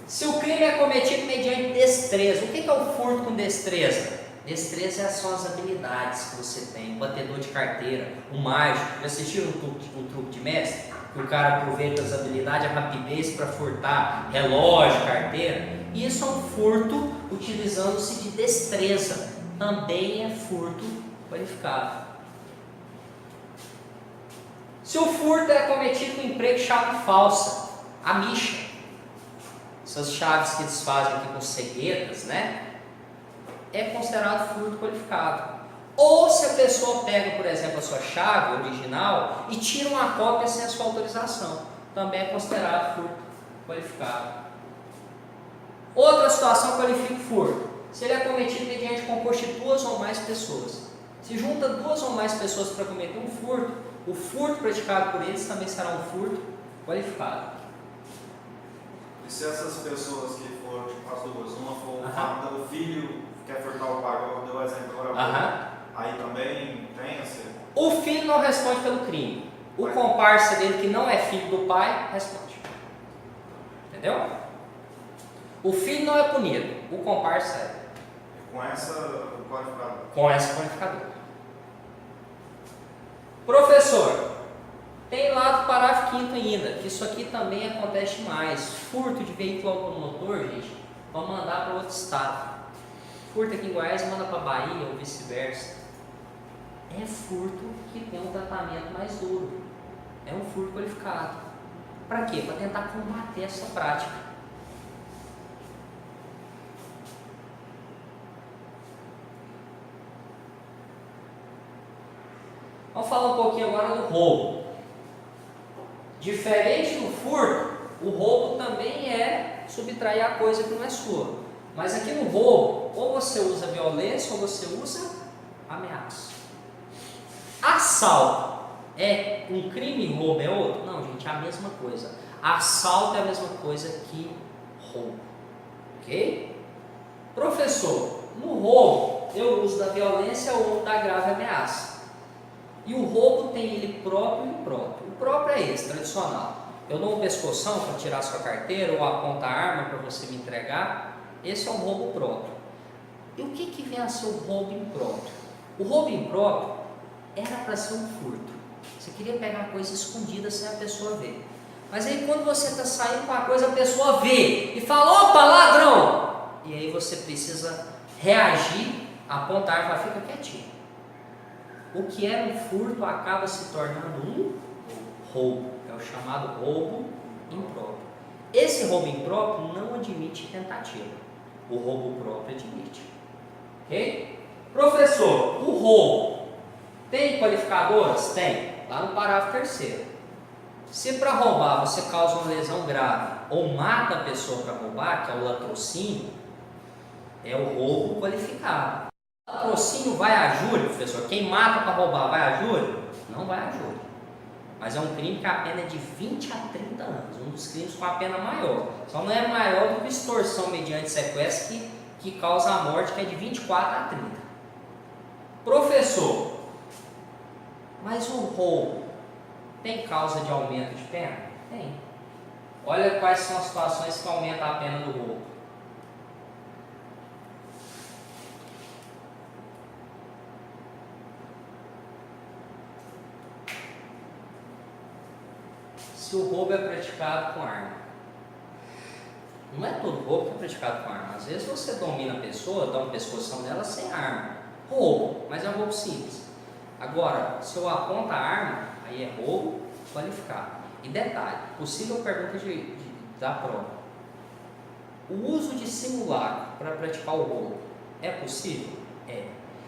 Se o crime é cometido mediante destreza, o que é o furto com destreza? Destreza são as habilidades que você tem. O batedor de carteira, o mágico. Já assistiram um truque de mestre? Que o cara aproveita as habilidades, a rapidez para furtar relógio, carteira. Isso é um furto utilizando-se de destreza. Também é furto qualificado. Se o furto é cometido com emprego de chave falsa, a micha, essas chaves que eles fazem aqui com ceguetas, né? É considerado furto qualificado. Ou se a pessoa pega, por exemplo, a sua chave original e tira uma cópia sem a sua autorização, também é considerado furto qualificado. Outra situação qualifica o furto, se ele é cometido mediante concurso de 2 ou mais pessoas. Se junta 2 ou mais pessoas para cometer um furto, o furto praticado por eles também será um furto qualificado. E se essas pessoas que foram, tipo as duas, uma for o filho quer furtar o pai, eu dei o exemplo agora, aí também tem assim? O filho não responde pelo crime. O comparsa dele, que não é filho do pai, responde. Entendeu? O filho não é punido, o comparsa é. Com essa qualificadora? Com essa qualificadora. Professor, tem lá do parágrafo 5º ainda, que isso aqui também acontece mais. Furto de veículo automotor, gente, vamos mandar para outro estado. Furto aqui em Goiás, manda para Bahia ou vice-versa. É furto que tem um tratamento mais duro. É um furto qualificado. Para quê? Para tentar combater essa prática. roubo. Diferente do furto, o roubo também é subtrair a coisa que não é sua. Mas aqui no roubo, ou você usa violência ou você usa ameaça. Assalto é um crime e roubo é outro? Não, gente, é a mesma coisa. Assalto é a mesma coisa que roubo. Ok? Professor, no roubo eu uso da violência ou da grave ameaça. E o roubo tem ele próprio e impróprio. O próprio é esse, tradicional. Eu dou um pescoção para tirar sua carteira ou aponta a arma para você me entregar. Esse é um roubo próprio. E o que vem a ser o roubo impróprio? O roubo impróprio era para ser um furto. Você queria pegar a coisa escondida sem a pessoa ver. Mas aí quando você está saindo com a coisa, a pessoa vê e fala, opa, ladrão! E aí você precisa reagir, apontar e falar, fica quietinho. O que era um furto acaba se tornando um roubo. É o chamado roubo impróprio. Esse roubo impróprio não admite tentativa. O roubo próprio admite. Ok? Professor, o roubo tem qualificadoras? Tem. Lá no parágrafo 3º. Se para roubar você causa uma lesão grave ou mata a pessoa para roubar, que é o latrocínio, é o roubo qualificado. O latrocínio vai a júri, professor? Quem mata para roubar vai a júri? Não vai a júri. Mas é um crime que a pena é de 20 a 30 anos. Um dos crimes com a pena maior. Só não é maior do que extorsão mediante sequestro que causa a morte, que é de 24 a 30. Professor, mas o roubo tem causa de aumento de pena? Tem. Olha quais são as situações que aumentam a pena do roubo. Se o roubo é praticado com arma. Não é todo roubo que é praticado com arma. Às vezes você domina a pessoa, dá um pescoção nela sem arma. Roubo, mas é um roubo simples. Agora, se eu aponto a arma, aí é roubo qualificado. E detalhe, possível pergunta da prova. O uso de simulacro para praticar o roubo é possível? É.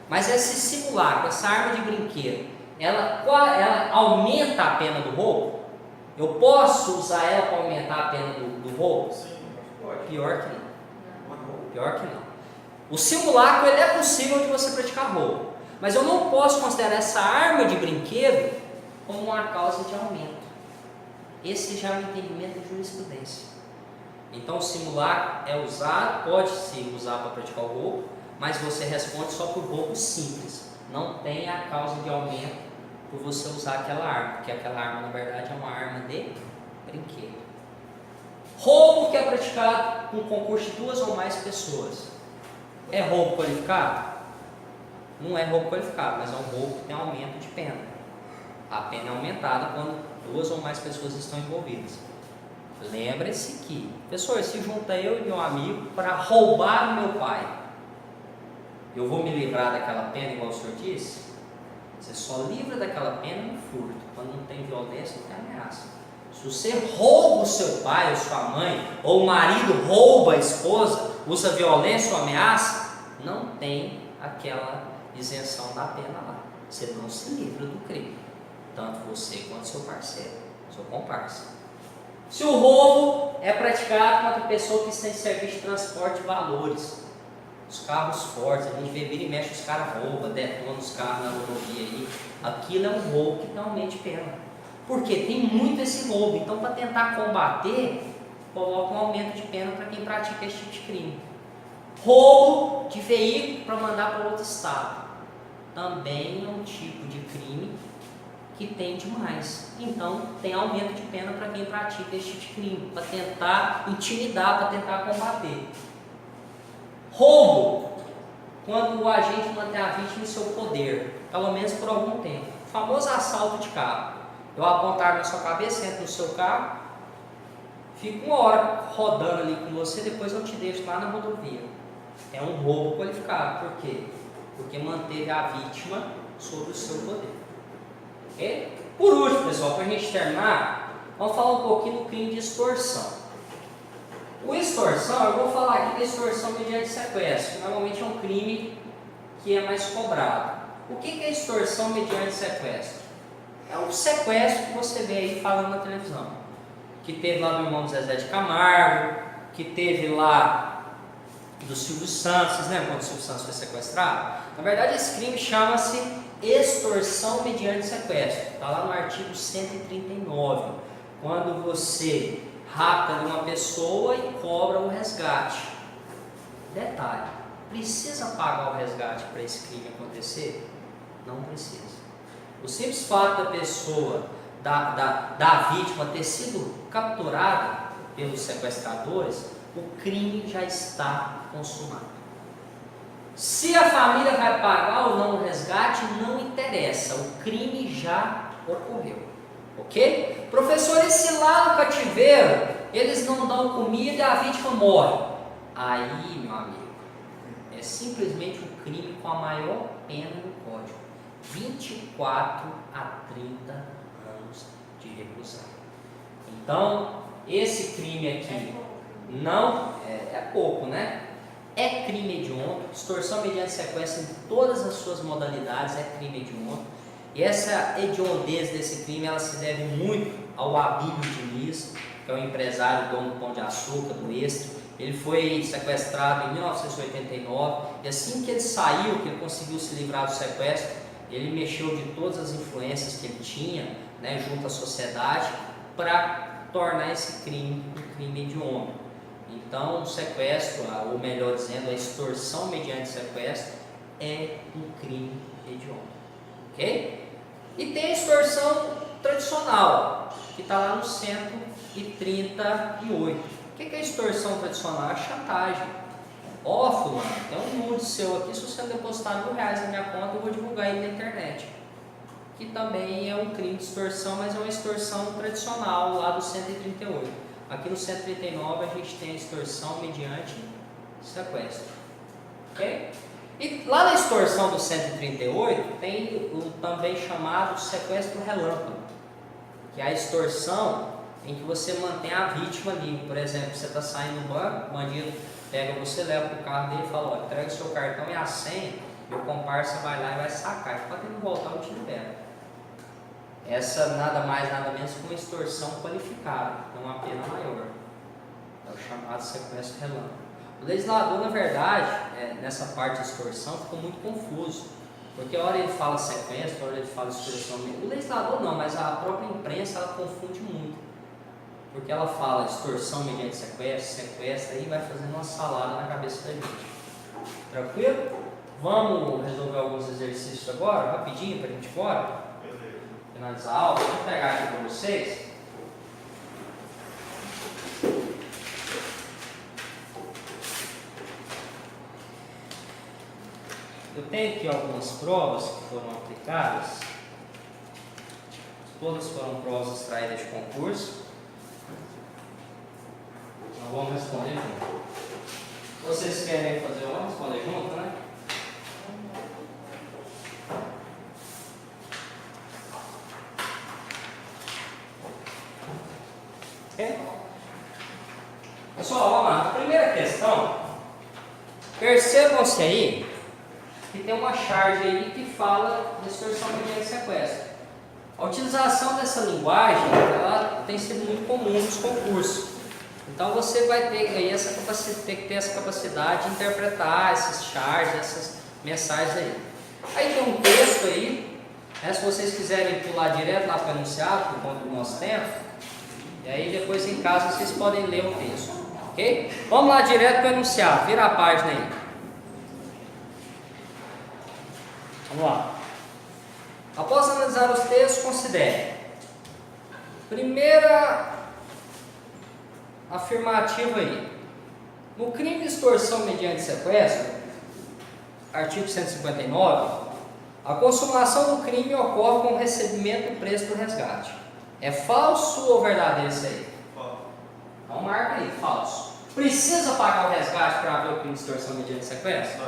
Mas esse simulacro, essa arma de brinquedo, ela aumenta a pena do roubo? Eu posso usar ela para aumentar a pena do roubo? Sim, pode. Pior que não. Pior que não. O simulacro ele é possível de você praticar roubo, mas eu não posso considerar essa arma de brinquedo como uma causa de aumento. Esse já é o entendimento da jurisprudência. Então o simulacro é usado, pode se usar para praticar o roubo, mas você responde só por roubo simples. Não tem a causa de aumento por você usar aquela arma, porque aquela arma na verdade é uma arma de brinquedo. Roubo que é praticado com concurso de 2 ou mais pessoas. É roubo qualificado? Não é roubo qualificado, mas é um roubo que tem aumento de pena. A pena é aumentada quando 2 ou mais pessoas estão envolvidas. Lembre-se que, professor, se junta eu e meu amigo para roubar o meu pai, eu vou me livrar daquela pena igual o senhor disse? Você só livra daquela pena no furto, quando não tem violência, não tem ameaça. Se você rouba o seu pai ou sua mãe, ou o marido rouba a esposa, usa violência ou ameaça, não tem aquela isenção da pena lá. Você não se livra do crime, tanto você quanto seu parceiro, seu comparsa. Se o roubo é praticado contra a pessoa que está em serviço de transporte de valores, os carros fortes, a gente vê, vira e mexe, os caras roubam, detonam os carros na rodovia aí, aquilo é um roubo que não aumente pena. Porque tem muito esse roubo, então para tentar combater, coloca um aumento de pena para quem pratica esse tipo de crime. Roubo de veículo para mandar para outro estado, também é um tipo de crime que tem demais. Então tem aumento de pena para quem pratica esse tipo de crime, para tentar intimidar, para tentar combater. Roubo, quando o agente mantém a vítima em seu poder, pelo menos por algum tempo. O famoso assalto de carro. Eu aponto a arma na sua cabeça, entro no seu carro, fico 1 hora rodando ali com você, depois eu te deixo lá na rodovia. É um roubo qualificado. Por quê? Porque manteve a vítima sob o seu poder. Okay? Por último, pessoal, para a gente terminar, vamos falar um pouquinho do crime de extorsão. O extorsão, eu vou falar aqui da extorsão mediante sequestro, que normalmente é um crime que é mais cobrado. O que é extorsão mediante sequestro? é o sequestro que você vê aí falando na televisão. Que teve lá do irmão Zezé de Camargo, que teve lá do Silvio Santos. Vocês lembram quando o Silvio Santos foi sequestrado? Na verdade, esse crime chama-se extorsão mediante sequestro. Está lá no artigo 139. Quando você rapta de uma pessoa e cobra o resgate. Detalhe, precisa pagar o resgate para esse crime acontecer? Não precisa. O simples fato da pessoa, da vítima ter sido capturada pelos sequestradores, o crime já está consumado. Se a família vai pagar ou não o resgate, não interessa, o crime já ocorreu. Ok? Professor, esse lá no cativeiro, eles não dão comida e a vítima morre. Aí, meu amigo, é simplesmente um crime com a maior pena no Código: 24 a 30 anos de reclusão. Então, esse crime aqui não é pouco, né? É crime hediondo. Extorsão mediante sequestro em todas as suas modalidades é crime hediondo. E essa hediondez desse crime, ela se deve muito ao Abílio Diniz, que é um empresário dono do Pão de Açúcar, do Extra. Ele foi sequestrado em 1989 e assim que ele saiu, que ele conseguiu se livrar do sequestro, ele mexeu de todas as influências que ele tinha, né, junto à sociedade, para tornar esse crime um crime hediondo. Então, o sequestro, ou melhor dizendo, a extorsão mediante sequestro é um crime hediondo. Ok? E tem a extorsão tradicional, que está lá no 138. O que é a extorsão tradicional? É a chantagem. Ó, fulano, tem um nude seu aqui, se você depositar R$1.000 na minha conta, eu vou divulgar ele na internet. Que também é um crime de extorsão, mas é uma extorsão tradicional lá do 138. Aqui no 139 a gente tem a extorsão mediante sequestro. Ok? E lá na extorsão do 138 tem o também chamado sequestro relâmpago, que é a extorsão em que você mantém a vítima ali. Por exemplo, você está saindo do banco, o bandido pega você, leva para o carro dele e fala: ó, entrega o seu cartão e a senha, e o comparsa vai lá e vai sacar. E quando ele voltar, eu te libero. Essa nada mais, nada menos que uma extorsão qualificada, é uma pena maior. É o chamado sequestro relâmpago. O legislador, na verdade, nessa parte de extorsão, ficou muito confuso, porque a hora ele fala sequestro, a hora ele fala extorsão. O legislador não, mas a própria imprensa ela confunde muito, porque ela fala extorsão mediante sequestro, aí vai fazendo uma salada na cabeça da gente. Tranquilo? Vamos resolver alguns exercícios agora, rapidinho, para a gente ir embora? Finalizar a aula. Vou pegar aqui para vocês. Eu tenho aqui algumas provas que foram aplicadas. Todas foram provas extraídas de concurso. Nós vamos responder junto. Vocês querem fazer uma? Responder junto, né? Pessoal, vamos lá. A primeira questão, percebam-se aí que tem uma charge aí que fala de extorsão mediante sequestro. A utilização dessa linguagem, ela tem sido muito comum nos concursos. Então você vai ter aí tem que ter essa capacidade de interpretar esses charges, essas mensagens aí. Aí tem um texto aí, né, se vocês quiserem pular direto lá para o enunciado, por conta do nosso tempo, e aí depois em casa vocês podem ler o texto, ok? Vamos lá direto para o enunciado, vira a página aí. Vamos lá. Após analisar os textos, considere. Primeira afirmativa aí. No crime de extorsão mediante sequestro, artigo 159, a consumação do crime ocorre com o recebimento do preço do resgate. É falso ou verdadeiro isso aí? Então marca aí, falso. Precisa pagar o resgate para ver o crime de extorsão mediante sequestro?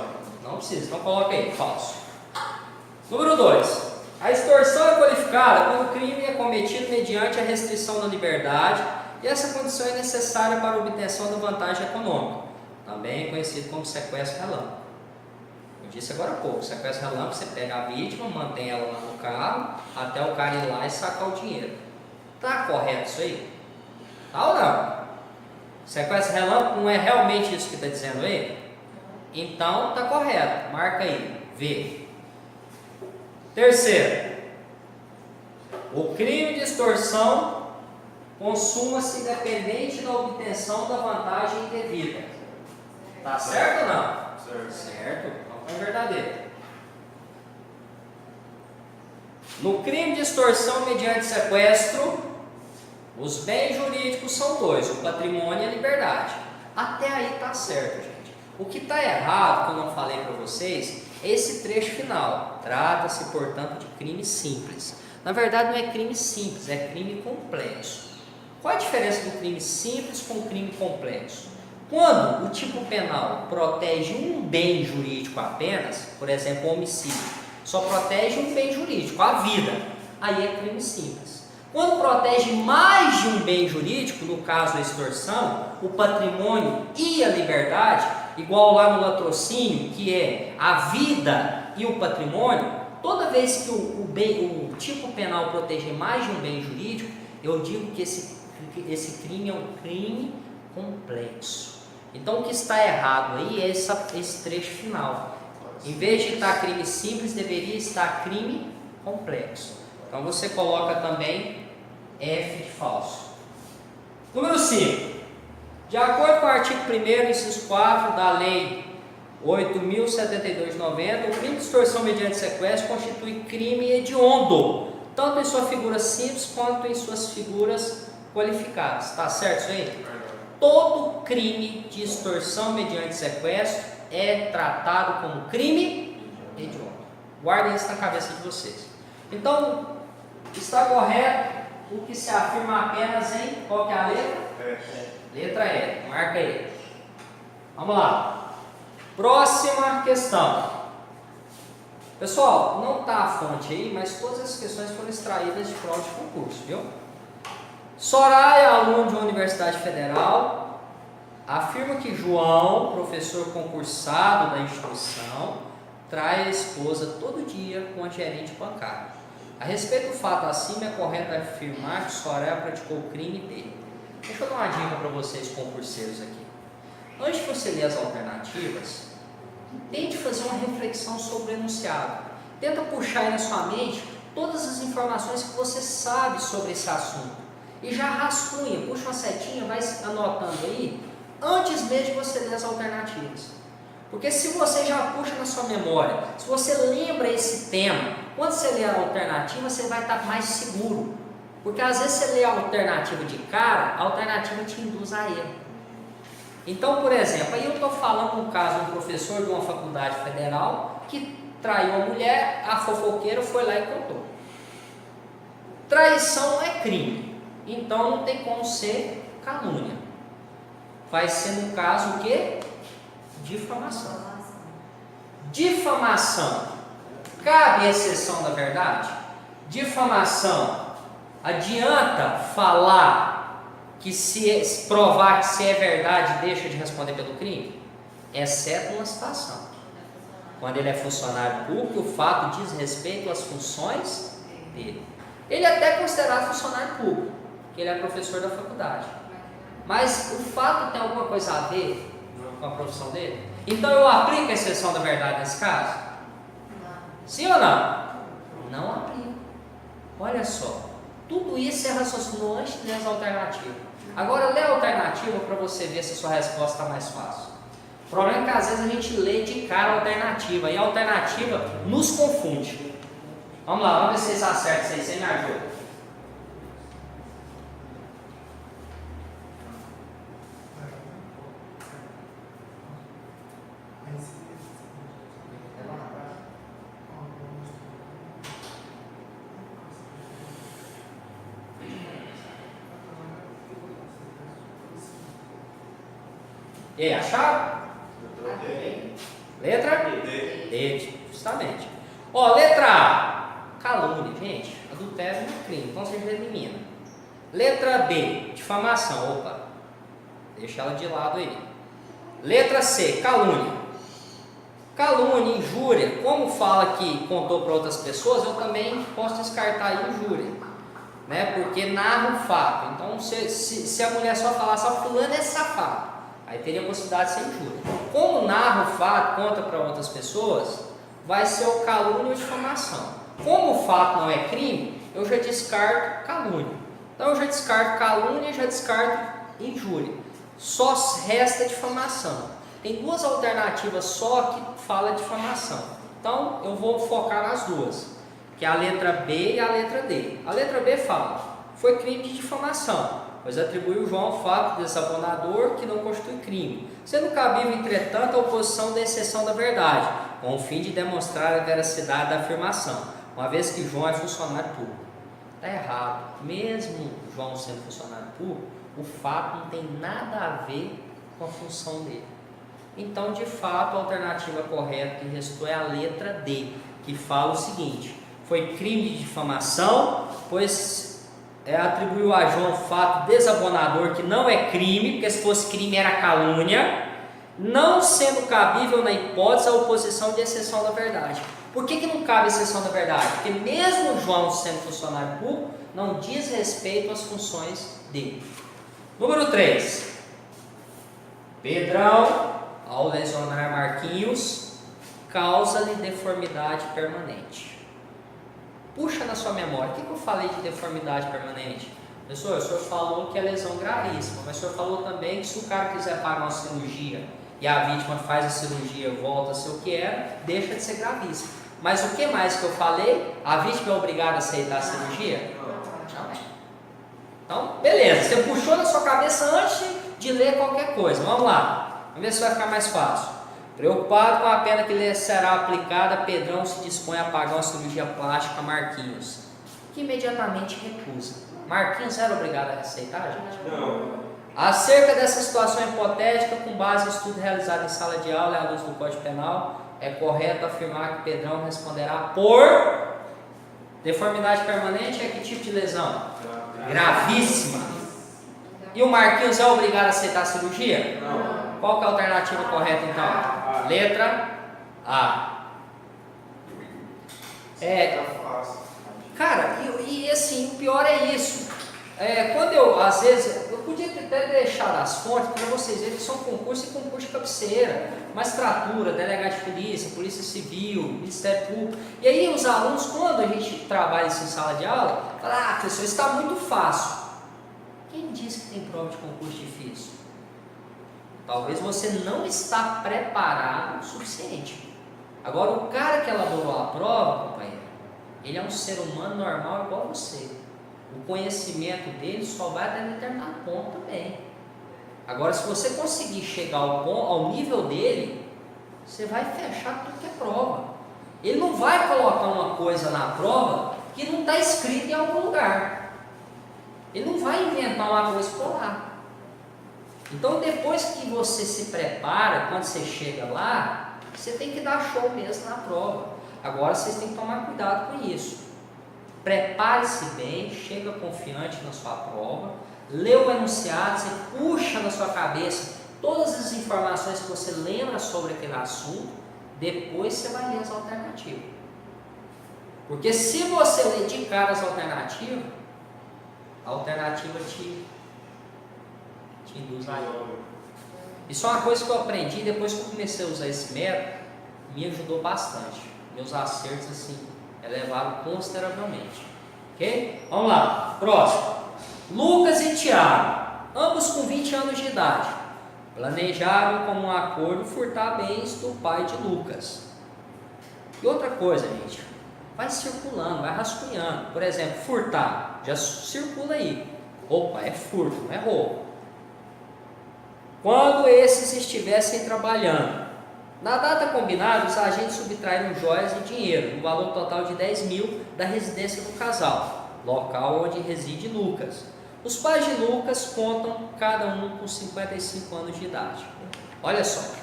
Não precisa, então coloca aí, falso. Número 2. A extorsão é qualificada quando o crime é cometido mediante a restrição da liberdade e essa condição é necessária para a obtenção da vantagem econômica, também conhecido como sequestro relâmpago. Eu disse agora há pouco, sequestro relâmpago, você pega a vítima, mantém ela lá no carro, até o cara ir lá e sacar o dinheiro. Tá correto isso aí? Tá ou não? Sequestro relâmpago não é realmente isso que está dizendo aí? Então tá correto, marca aí, V. Terceiro, o crime de extorsão consuma-se independente da obtenção da vantagem indevida. Tá certo ou não? Certo. Então é verdadeiro. No crime de extorsão mediante sequestro, os bens jurídicos são dois, o patrimônio e a liberdade. Até aí tá certo, gente. O que está errado, que eu não falei para vocês, é esse trecho final. Trata-se, portanto, de crime simples. Na verdade, não é crime simples, é crime complexo. Qual a diferença do crime simples com o crime complexo? Quando o tipo penal protege um bem jurídico apenas, por exemplo, o homicídio, só protege um bem jurídico, a vida, aí é crime simples. Quando protege mais de um bem jurídico, no caso a extorsão, o patrimônio e a liberdade, igual lá no latrocínio, que é a vida e o patrimônio, toda vez que o tipo penal protege mais de um bem jurídico, eu digo que esse crime é um crime complexo. Então o que está errado aí é esse trecho final. Em vez de estar crime simples, deveria estar crime complexo. Então você coloca também F de falso. Número 5. De acordo com o artigo 1º, inciso 4 da Lei 8.072/90, o crime de extorsão mediante sequestro constitui crime hediondo, tanto em sua figura simples quanto em suas figuras qualificadas. Está certo isso aí? Todo crime de extorsão mediante sequestro é tratado como crime hediondo. Guardem isso na cabeça de vocês. Então, está correto o que se afirma apenas em qual que é a letra? Letra E. Marca aí. Vamos lá. Próxima questão. Pessoal, não está a fonte aí, mas todas as questões foram extraídas de prova de concurso, viu? Soraya, aluno de uma universidade federal, afirma que João, professor concursado da instituição, trai a esposa todo dia com a gerente bancária. A respeito do fato acima, é correto afirmar que Soraya praticou o crime dele. Deixa eu dar uma dica para vocês, concurseiros aqui. Antes de você ler as alternativas, tente fazer uma reflexão sobre o enunciado. Tenta puxar aí na sua mente todas as informações que você sabe sobre esse assunto. E já rascunha, puxa uma setinha, vai anotando aí, antes mesmo de você ler as alternativas. Porque se você já puxa na sua memória, se você lembra esse tema, quando você lê a alternativa, você vai estar mais seguro. Porque às vezes você lê a alternativa de cara, a alternativa te induz a erro. Então, por exemplo, aí eu estou falando um caso de um professor de uma faculdade federal que traiu a mulher, a fofoqueira foi lá e contou. Traição não é crime, então não tem como ser calúnia. Vai ser no caso o quê? Difamação. Difamação. Cabe exceção da verdade? Difamação. Adianta falar que se provar que se é verdade, deixa de responder pelo crime? Exceto uma situação. Quando ele é funcionário público, o fato diz respeito às funções dele. Ele é até considerado funcionário público, porque ele é professor da faculdade. Mas o fato tem alguma coisa a ver com a profissão dele? Então eu aplico a exceção da verdade nesse caso? Sim ou não? Não aplico. Olha só. Tudo isso é raciocínio antes das alternativas. Agora lê a alternativa para você ver se a sua resposta está mais fácil. O problema é que às vezes a gente lê de cara a alternativa e a alternativa nos confunde. Vamos lá, vamos ver se vocês acertam isso aí, você me ajuda. E aí, acharam? Letra D. D, justamente. Ó, letra A, calúnia, gente. Adultério não é crime, então você já elimina. Letra B, difamação. Opa, deixa ela de lado aí. Letra C, calúnia. Calúnia, injúria, como fala que contou para outras pessoas, eu também posso descartar a injúria, né? Porque narra um fato. Então, se a mulher só falasse, fulano é safado, aí teria a possibilidade de ser injúria. Como narra o fato, conta para outras pessoas, vai ser o calúnia ou difamação. Como o fato não é crime, eu já descarto calúnia. Então eu já descarto calúnia e já descarto injúria. Só resta difamação. Tem duas alternativas só que fala difamação. Então eu vou focar nas duas, que é a letra B e a letra D. A letra B fala: foi crime de difamação, pois atribuiu João ao fato desabonador que não constitui crime, sendo cabível, entretanto, a oposição da exceção da verdade, com o fim de demonstrar a veracidade da afirmação, uma vez que João é funcionário público. Está errado. Mesmo João sendo funcionário público, o fato não tem nada a ver com a função dele. Então, de fato, a alternativa correta que restou é a letra D, que fala o seguinte: foi crime de difamação, pois atribuiu a João fato desabonador que não é crime, porque se fosse crime era calúnia, não sendo cabível na hipótese a oposição de exceção da verdade. Por que não cabe exceção da verdade? Porque mesmo João sendo funcionário público, não diz respeito às funções dele. Número 3. Pedrão, ao lesionar Marquinhos, causa-lhe deformidade permanente. Puxa na sua memória, o que eu falei de deformidade permanente? Professor, o senhor falou que é lesão gravíssima, mas o senhor falou também que se o cara quiser pagar uma cirurgia e a vítima faz a cirurgia e volta a ser o que era, deixa de ser gravíssimo. Mas o que mais que eu falei? A vítima é obrigada a aceitar a cirurgia? Não é. Então, beleza, você puxou na sua cabeça antes de ler qualquer coisa. Vamos lá, vamos ver se vai ficar mais fácil. Preocupado com a pena que lhe será aplicada, Pedrão se dispõe a pagar uma cirurgia plástica a Marquinhos, que imediatamente recusa. Marquinhos era obrigado a aceitar, gente? Não. Acerca dessa situação hipotética, com base em estudo realizado em sala de aula e à luz do Código Penal, é correto afirmar que Pedrão responderá por deformidade permanente. É que tipo de lesão? Gravíssima. E o Marquinhos é obrigado a aceitar a cirurgia? Não. Qual que é a alternativa correta então? Letra A. Cara, e assim, o pior é isso. Quando eu, às vezes, eu podia até deixar as fontes para vocês verem que são concursos e concurso de cabeceira, magistratura, delegado de polícia, polícia civil, Ministério Público. E aí os alunos, quando a gente trabalha isso em sala de aula, falam: professor, isso está muito fácil. Quem disse que tem prova de concurso difícil? Talvez você não está preparado o suficiente. Agora, o cara que elaborou a prova, companheiro, ele é um ser humano normal igual a você. O conhecimento dele só vai até determinado ponto também. Agora, se você conseguir chegar ao nível dele, você vai fechar tudo que é prova. Ele não vai colocar uma coisa na prova que não está escrita em algum lugar. Ele não vai inventar uma coisa por lá. Então, depois que você se prepara, quando você chega lá, você tem que dar show mesmo na prova. Agora, vocês têm que tomar cuidado com isso. Prepare-se bem, chega confiante na sua prova, lê o enunciado, você puxa na sua cabeça todas as informações que você lembra sobre aquele assunto, depois você vai ler as alternativas. Porque se você ler de cara as alternativas, a alternativa te induz a erro. Isso é uma coisa que eu aprendi depois que eu comecei a usar esse método, me ajudou bastante. Meus acertos assim elevaram consideravelmente. Ok? Vamos lá, próximo. Lucas e Tiago, ambos com 20 anos de idade, planejaram como um acordo furtar bens do pai de Lucas. E outra coisa, gente, vai circulando, vai rascunhando. Por exemplo, furtar, já circula aí. Opa, é furto, não é roubo. Quando esses estivessem trabalhando, na data combinada, os agentes subtraíram joias e dinheiro, no valor total de 10 mil da residência do casal, local onde reside Lucas. Os pais de Lucas contam cada um com 55 anos de idade. Olha só,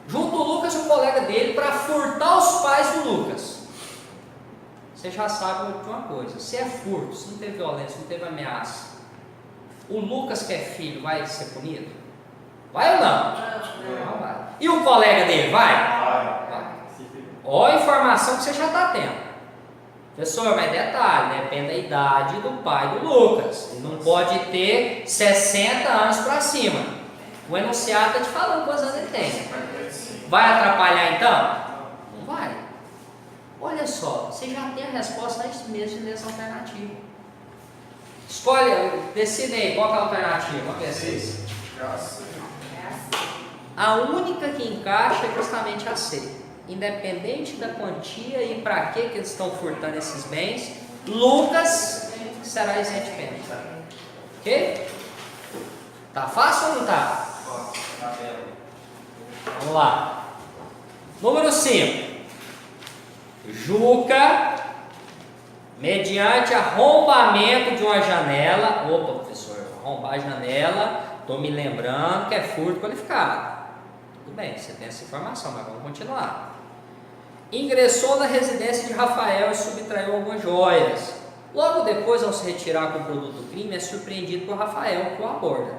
junto o Lucas e o colega dele para furtar os pais do Lucas. Você já sabe de uma coisa: se é furto, se não teve violência, não teve ameaça, o Lucas que é filho vai ser punido? Vai ou não? Não vai. E o colega dele vai? Vai. Olha a informação que você já está tendo. Professor, mas detalhe, depende da idade do pai do Lucas. Ele não pode ter 60 anos para cima. O enunciado está te falando quantos anos ele tem. Vai atrapalhar então? Não vai. Olha só, você já tem a resposta antes mesmo de ler essa alternativa. Escolhe, decide aí, qual que é a alternativa? Qual que é essa? A única que encaixa é justamente a C. Independente da quantia e para que eles estão furtando esses bens, Lucas será isento de pena. Ok? Tá fácil ou não tá? Vamos lá. Número 5. Juca, mediante arrombamento de uma janela. Opa, professor, arrombar a janela. Estou me lembrando que é furto qualificado. Tudo bem, você tem essa informação, mas vamos continuar. Ingressou na residência de Rafael e subtraiu algumas joias. Logo depois, ao se retirar com o produto do crime, é surpreendido por Rafael, que o aborda.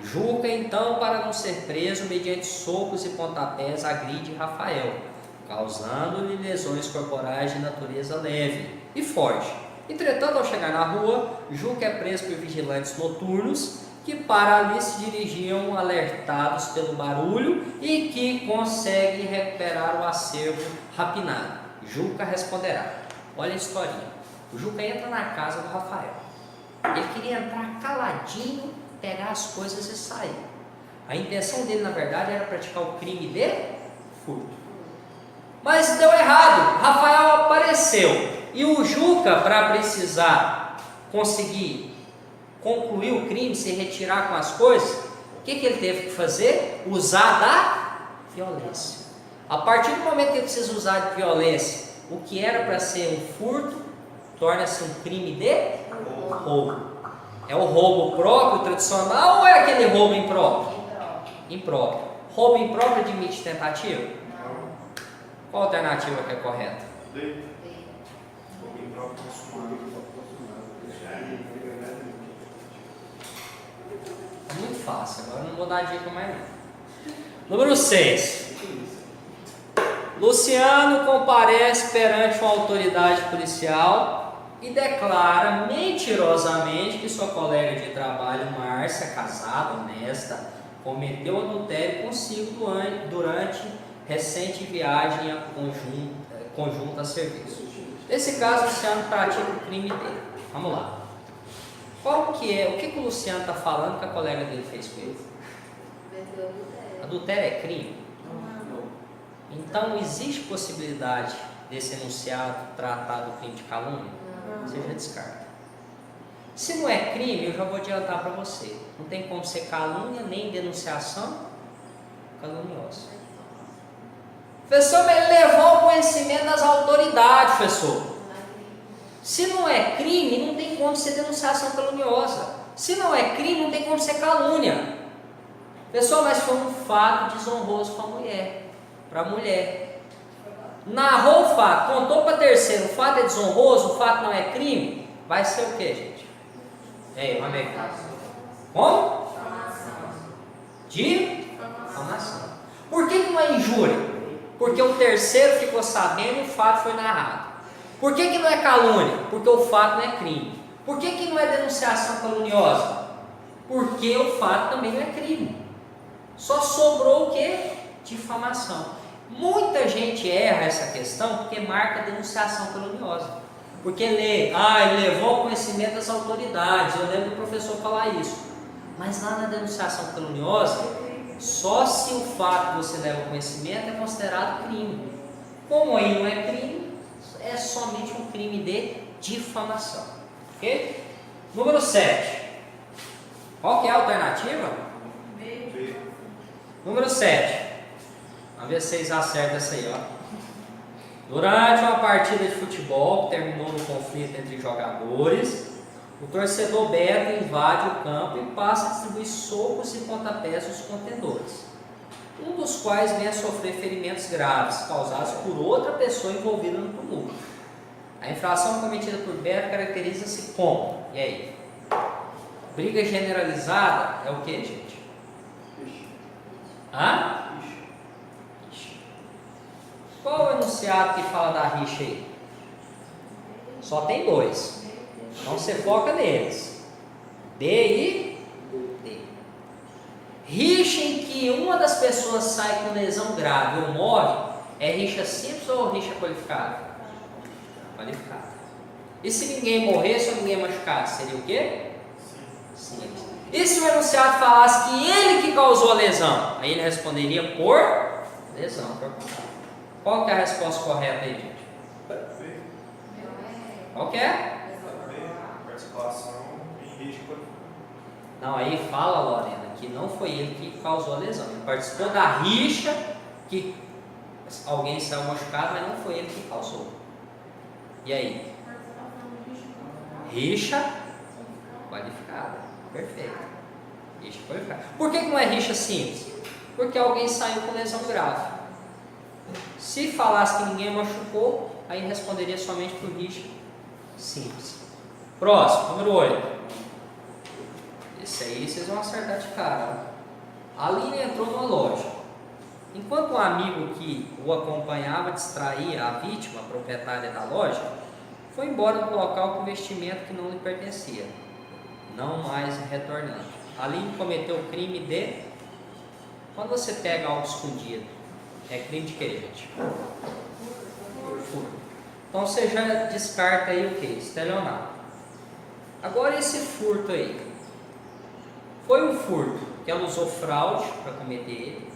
Juca, então, para não ser preso, mediante socos e pontapés, agride Rafael, causando-lhe lesões corporais de natureza leve, e foge. Entretanto, ao chegar na rua, Juca é preso por vigilantes noturnos, que para ali se dirigiam alertados pelo barulho e que conseguem recuperar o acervo rapinado. Juca responderá. Olha a historinha. O Juca entra na casa do Rafael. Ele queria entrar caladinho, pegar as coisas e sair. A intenção dele, na verdade, era praticar o crime de furto. Mas deu errado. Rafael apareceu. E o Juca, para precisar conseguir concluir o crime, se retirar com as coisas, o que ele teve que fazer? Usar da violência. A partir do momento que ele precisa usar de violência, o que era para ser um furto, torna-se um crime de roubo. É o roubo próprio, tradicional, ou é aquele roubo impróprio? Impróprio. Roubo impróprio admite tentativa? Não. Qual a alternativa que é correta? D. Roubo impróprio consumado. Muito fácil, agora não vou dar dica mais não. Número 6. Luciano comparece perante uma autoridade policial e declara mentirosamente que sua colega de trabalho, Márcia, casada, honesta, cometeu adultério consigo durante recente viagem conjunta a serviço. Nesse caso, Luciano pratica o crime dele. Vamos lá. Qual que é? O que o Luciano está falando que a colega dele fez com ele? Adultério é crime? Não. Então, existe possibilidade desse enunciado tratar do crime de calúnia? Não. Você já descarta. Se não é crime, eu já vou adiantar para você. Não tem como ser calúnia nem denunciação caluniosa. Professor, mas ele levou ao conhecimento das autoridades, professor. Se não é crime, não tem como ser denunciação caluniosa. Se não é crime, não tem como ser calúnia. Pessoal, mas foi um fato desonroso para a mulher. Narrou o fato, contou para terceiro, o fato é desonroso, o fato não é crime, vai ser o que, gente? Ei, vamos ver. Como? Difamação. Por que não é injúria? Porque o terceiro ficou sabendo e o fato foi narrado. Por que não é calúnia? Porque o fato não é crime. Por que não é denunciação caluniosa? Porque o fato também não é crime. Só sobrou o que? Difamação. Muita gente erra essa questão porque marca denunciação caluniosa. Porque lê, ele levou ao conhecimento das autoridades. Eu lembro do professor falar isso. Mas lá na denunciação caluniosa, só se o fato que você leva ao conhecimento é considerado crime. Como aí não é crime, é somente um crime de difamação. Ok? Número 7. Qual que é a alternativa? B. Número 7. Vamos ver se vocês acertam essa aí, ó. Durante uma partida de futebol que terminou no conflito entre jogadores, o torcedor Beto invade o campo e passa a distribuir socos e pontapés aos contendores, um dos quais vem a sofrer ferimentos graves causados por outra pessoa envolvida no tumulto. A infração cometida por Beto caracteriza-se como? E aí? Briga generalizada é o que, gente? Hã? Qual é o enunciado enunciado que fala da rixa aí? Só tem dois. Então você foca neles. D e D. Rixa em que uma das pessoas sai com lesão grave ou morre, é rixa simples ou rixa qualificada? Qualificada. E se ninguém morresse ou ninguém machucasse, seria o quê? Simples. E se o enunciado falasse que ele que causou a lesão? Aí ele responderia por lesão. Qual que é a resposta correta aí, gente? Qual que é? Participação em rixa qualificada. Não, aí fala, Lorena, que não foi ele que causou a lesão. Ele participou da rixa, que alguém saiu machucado, mas não foi ele que causou. E aí? Rixa qualificada. Perfeito. Rixa qualificada. Por que não é rixa simples? Porque alguém saiu com lesão grave. Se falasse que ninguém machucou, aí responderia somente por rixa simples. Próximo, número 8. Esse aí vocês vão acertar de cara. A Aline entrou numa loja. Enquanto um amigo que o acompanhava distraía a vítima, a proprietária da loja, foi embora do local com vestimento que não lhe pertencia, não mais retornando. A Aline cometeu o crime de... Quando você pega algo escondido, é crime de quê, gente? Furto. Então você já descarta aí o que? Estelionato. Agora esse furto aí. Foi um furto que ela usou fraude para cometer ele,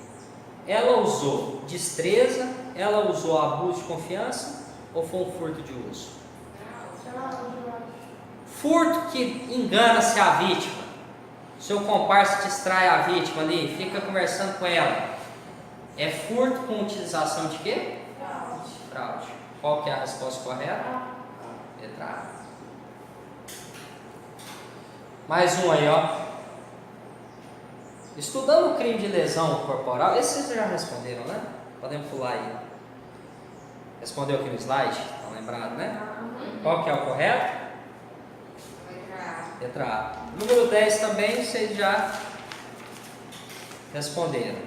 ela usou destreza, ela usou abuso de confiança ou foi um furto de uso? Furto que engana-se a vítima. Seu comparsa distrai a vítima ali, fica conversando com ela. É furto com utilização de quê? Fraude. Qual que é a resposta correta? Letra A. Mais um aí, ó. Estudando o crime de lesão corporal, esse vocês já responderam, né? Podemos pular aí. Respondeu aqui no slide? Estão lembrados, né? Qual que é o correto? Letra A. Número 10 também vocês já responderam.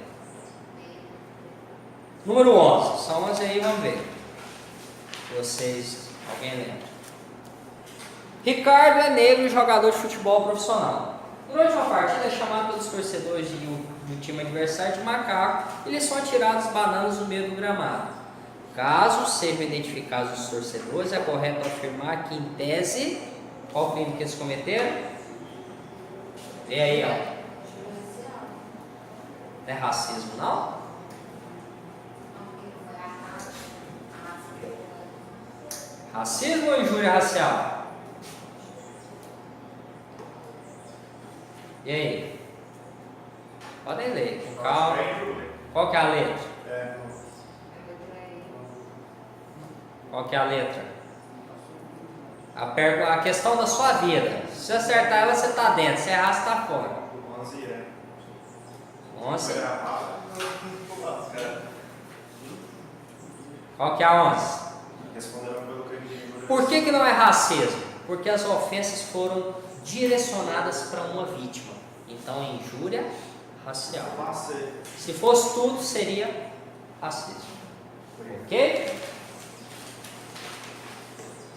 Número 11. São 11 aí, vamos ver. Vocês, alguém lembra? Ricardo é negro e jogador de futebol profissional. Durante uma partida é chamado pelos torcedores do time adversário de macaco e lhes são atirados bananas no meio do gramado. Caso sejam identificados os torcedores, é correto afirmar que, em tese, qual o crime que eles cometeram? E aí, ó. Não é racismo, não? Racismo ou injúria racial? E aí? Podem ler, com calma. Qual que é a letra? Qual que é a letra? A questão da sua vida. Se você acertar ela, você está dentro. Se errar, você está fora. 11 é. 11. Qual que é a 11? Responderam pelo crime de injúria. Por que não é racismo? Porque as ofensas foram direcionadas para uma vítima. Então é injúria racial. Se fosse tudo, seria racismo. Ok?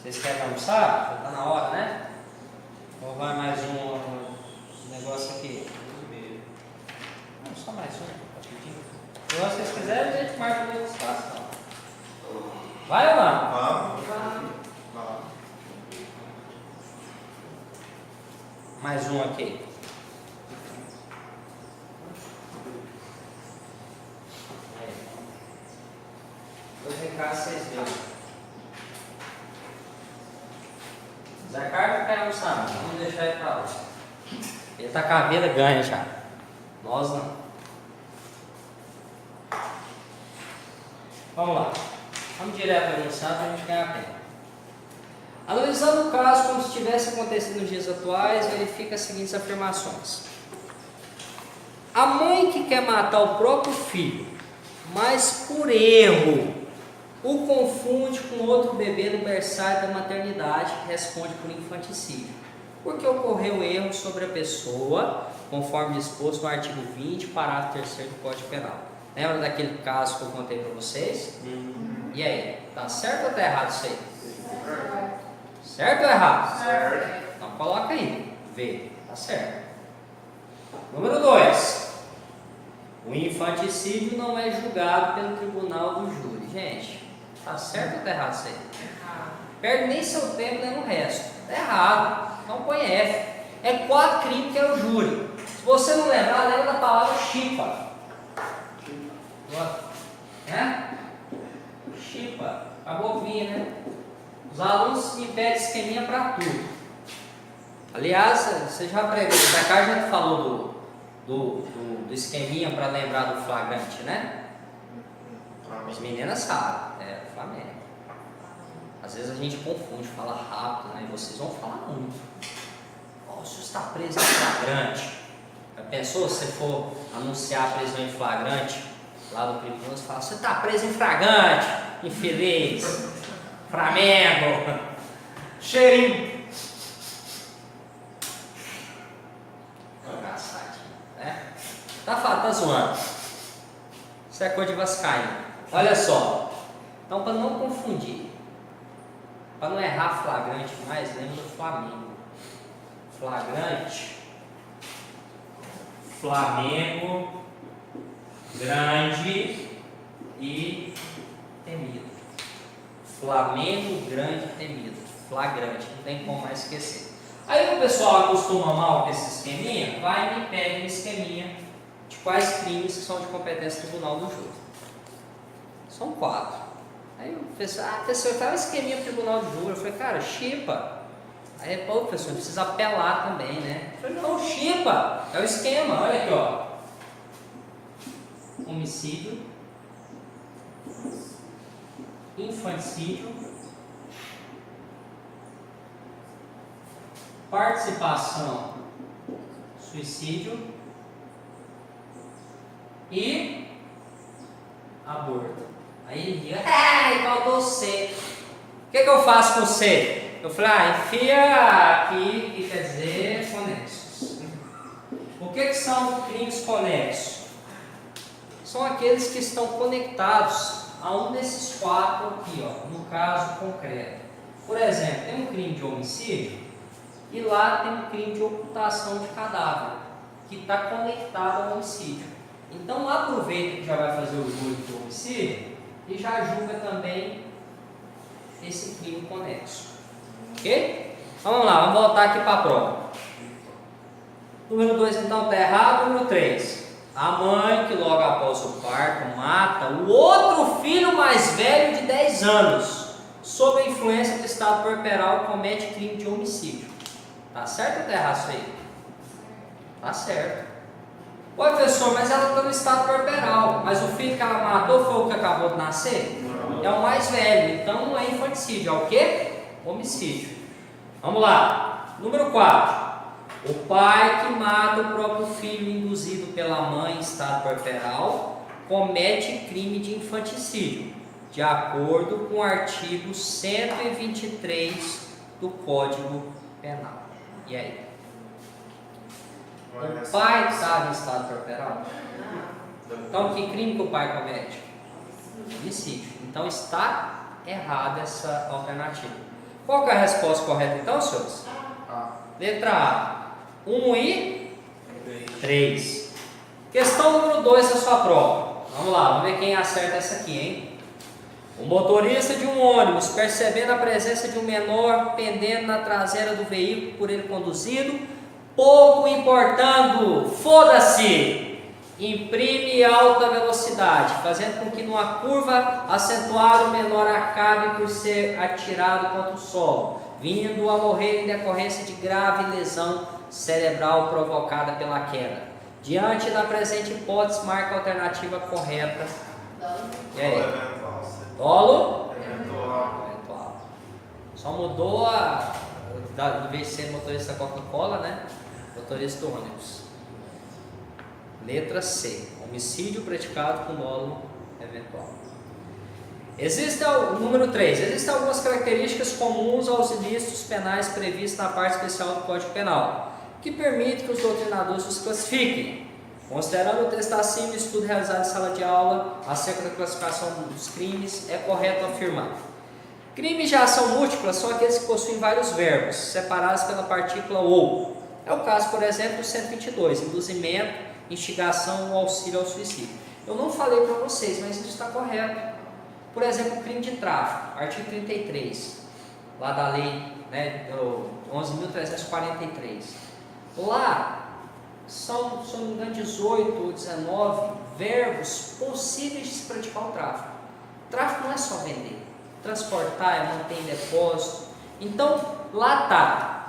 Vocês querem almoçar? Já está na hora, né? Ou vai mais um negócio aqui? Não, só mais um, rapidinho. Se vocês quiserem, a gente marca o outro espaço. Vai ou não? Vamos. Mais um aqui. Dois recados vocês viram. Zé Carlos quer almoçar, vamos deixar ele pra lá. Ele tá com a vida ganha já. Nós não. Vamos lá. Vamos direto ao almoçar para a gente ganhar tempo. Analisando o caso como se tivesse acontecido nos dias atuais, verifica as seguintes afirmações. A mãe que quer matar o próprio filho, mas por erro o confunde com outro bebê no berçário da maternidade, responde por infanticídio, porque ocorreu erro sobre a pessoa, conforme disposto no artigo 20, parágrafo 3º do Código Penal. Lembra daquele caso que eu contei para vocês? E aí, tá certo ou tá errado isso aí? Certo ou errado? Certo. Então coloca aí, vê, tá certo. Número 2. O infanticídio não é julgado pelo tribunal do júri. Gente, tá certo ou tá errado isso aí? Perde nem seu tempo nem o resto. Tá errado. Então põe F. É 4 crimes que é o júri. Se você não lembrar, lembra da palavra chipa. Né? Chipa. Acabou de vir, né? Os alunos me pedem esqueminha para tudo. Aliás, você já aprendeu. O Becar já falou do esqueminha para lembrar do flagrante, né? As meninas sabem. É, o Flamengo. Às vezes a gente confunde, fala rápido, né? E vocês vão falar muito. Oh, o senhor está preso em flagrante. Já pensou se você for anunciar a prisão em flagrante lá do criminoso, fala, você está preso em flagrante, infeliz, Flamengo, cheirinho. Engraçadinho, né? Tá zoando. Isso é coisa de vascaíno. Olha só. Então, para não confundir, para não errar flagrante mais, lembra do Flamengo. Flagrante. Flamengo, grande e temido. Flamengo, grande e temido. Flagrante, não tem como mais esquecer. Aí o pessoal acostuma mal com esse esqueminha, vai e me pede um esqueminha de quais crimes que são de competência do tribunal do júri. São 4. Aí o professor, professor, tá um esqueminha do tribunal do júri. Eu falei, cara, chipa. Aí, pô, professor, precisa apelar também, né? Eu falei, não, chipa, é o esquema, olha aqui, ó. Homicídio, infanticídio, participação, suicídio e aborto. Aí ele diz, faltou C. O que eu faço com C? Eu falei, enfia aqui, que quer dizer conexos. O que são crimes conexos? São aqueles que estão conectados a um desses 4 aqui, ó, no caso concreto. Por exemplo, tem um crime de homicídio e lá tem um crime de ocultação de cadáver, que está conectado ao homicídio. Então aproveita que já vai fazer o júri do homicídio e já julga também esse crime conexo. Ok? Vamos lá, vamos voltar aqui para a prova. Número 2 então está errado. Número 3. A mãe que logo após o parto mata o outro filho mais velho de 10 anos, sob a influência do estado puerperal, comete crime de homicídio. Tá certo ou está errado isso aí? Tá certo. Oi, professor, mas ela está no estado puerperal, mas o filho que ela matou foi o que acabou de nascer? É o mais velho, então não é infanticídio, é o quê? Homicídio. Vamos lá. Número 4. O pai que mata o próprio filho induzido pela mãe em estado puerperal comete crime de infanticídio, de acordo com o artigo 123 do Código Penal. E aí? O pai estava em estado puerperal? Então, que crime que o pai comete? Homicídio. Então, está errada essa alternativa. Qual que é a resposta correta então, senhores? Letra A. 1 e 3. Questão número 2 da sua prova. Vamos lá, vamos ver quem acerta essa aqui, hein? O motorista de um ônibus, percebendo a presença de um menor pendendo na traseira do veículo por ele conduzido, pouco importando, foda-se, imprime alta velocidade, fazendo com que numa curva acentuada o menor acabe por ser atirado contra o solo, vindo a morrer em decorrência de grave lesão cerebral provocada pela queda. Diante da presente hipótese, marca a alternativa correta. E aí? Dolo? Eventual. Só mudou em vez de ser motorista da Coca-Cola, né? Motorista do ônibus. Letra C. Homicídio praticado com dolo eventual. Número 3. Existem algumas características comuns aos ilícitos penais previstos na parte especial do Código Penal, que permite que os doutrinadores os classifiquem. Considerando o texto acima, o estudo realizado em sala de aula acerca da classificação dos crimes, é correto afirmar: crimes de ação múltipla são aqueles que possuem vários verbos, separados pela partícula ou. É o caso, por exemplo, do 122, induzimento, instigação ou auxílio ao suicídio. Eu não falei para vocês, mas isso está correto. Por exemplo, crime de tráfico, artigo 33, lá da lei, né, 11.343. Lá são, se não me engano, 18 ou 19 verbos possíveis de se praticar o tráfico. O tráfico não é só vender, transportar, é manter em depósito. Então, lá está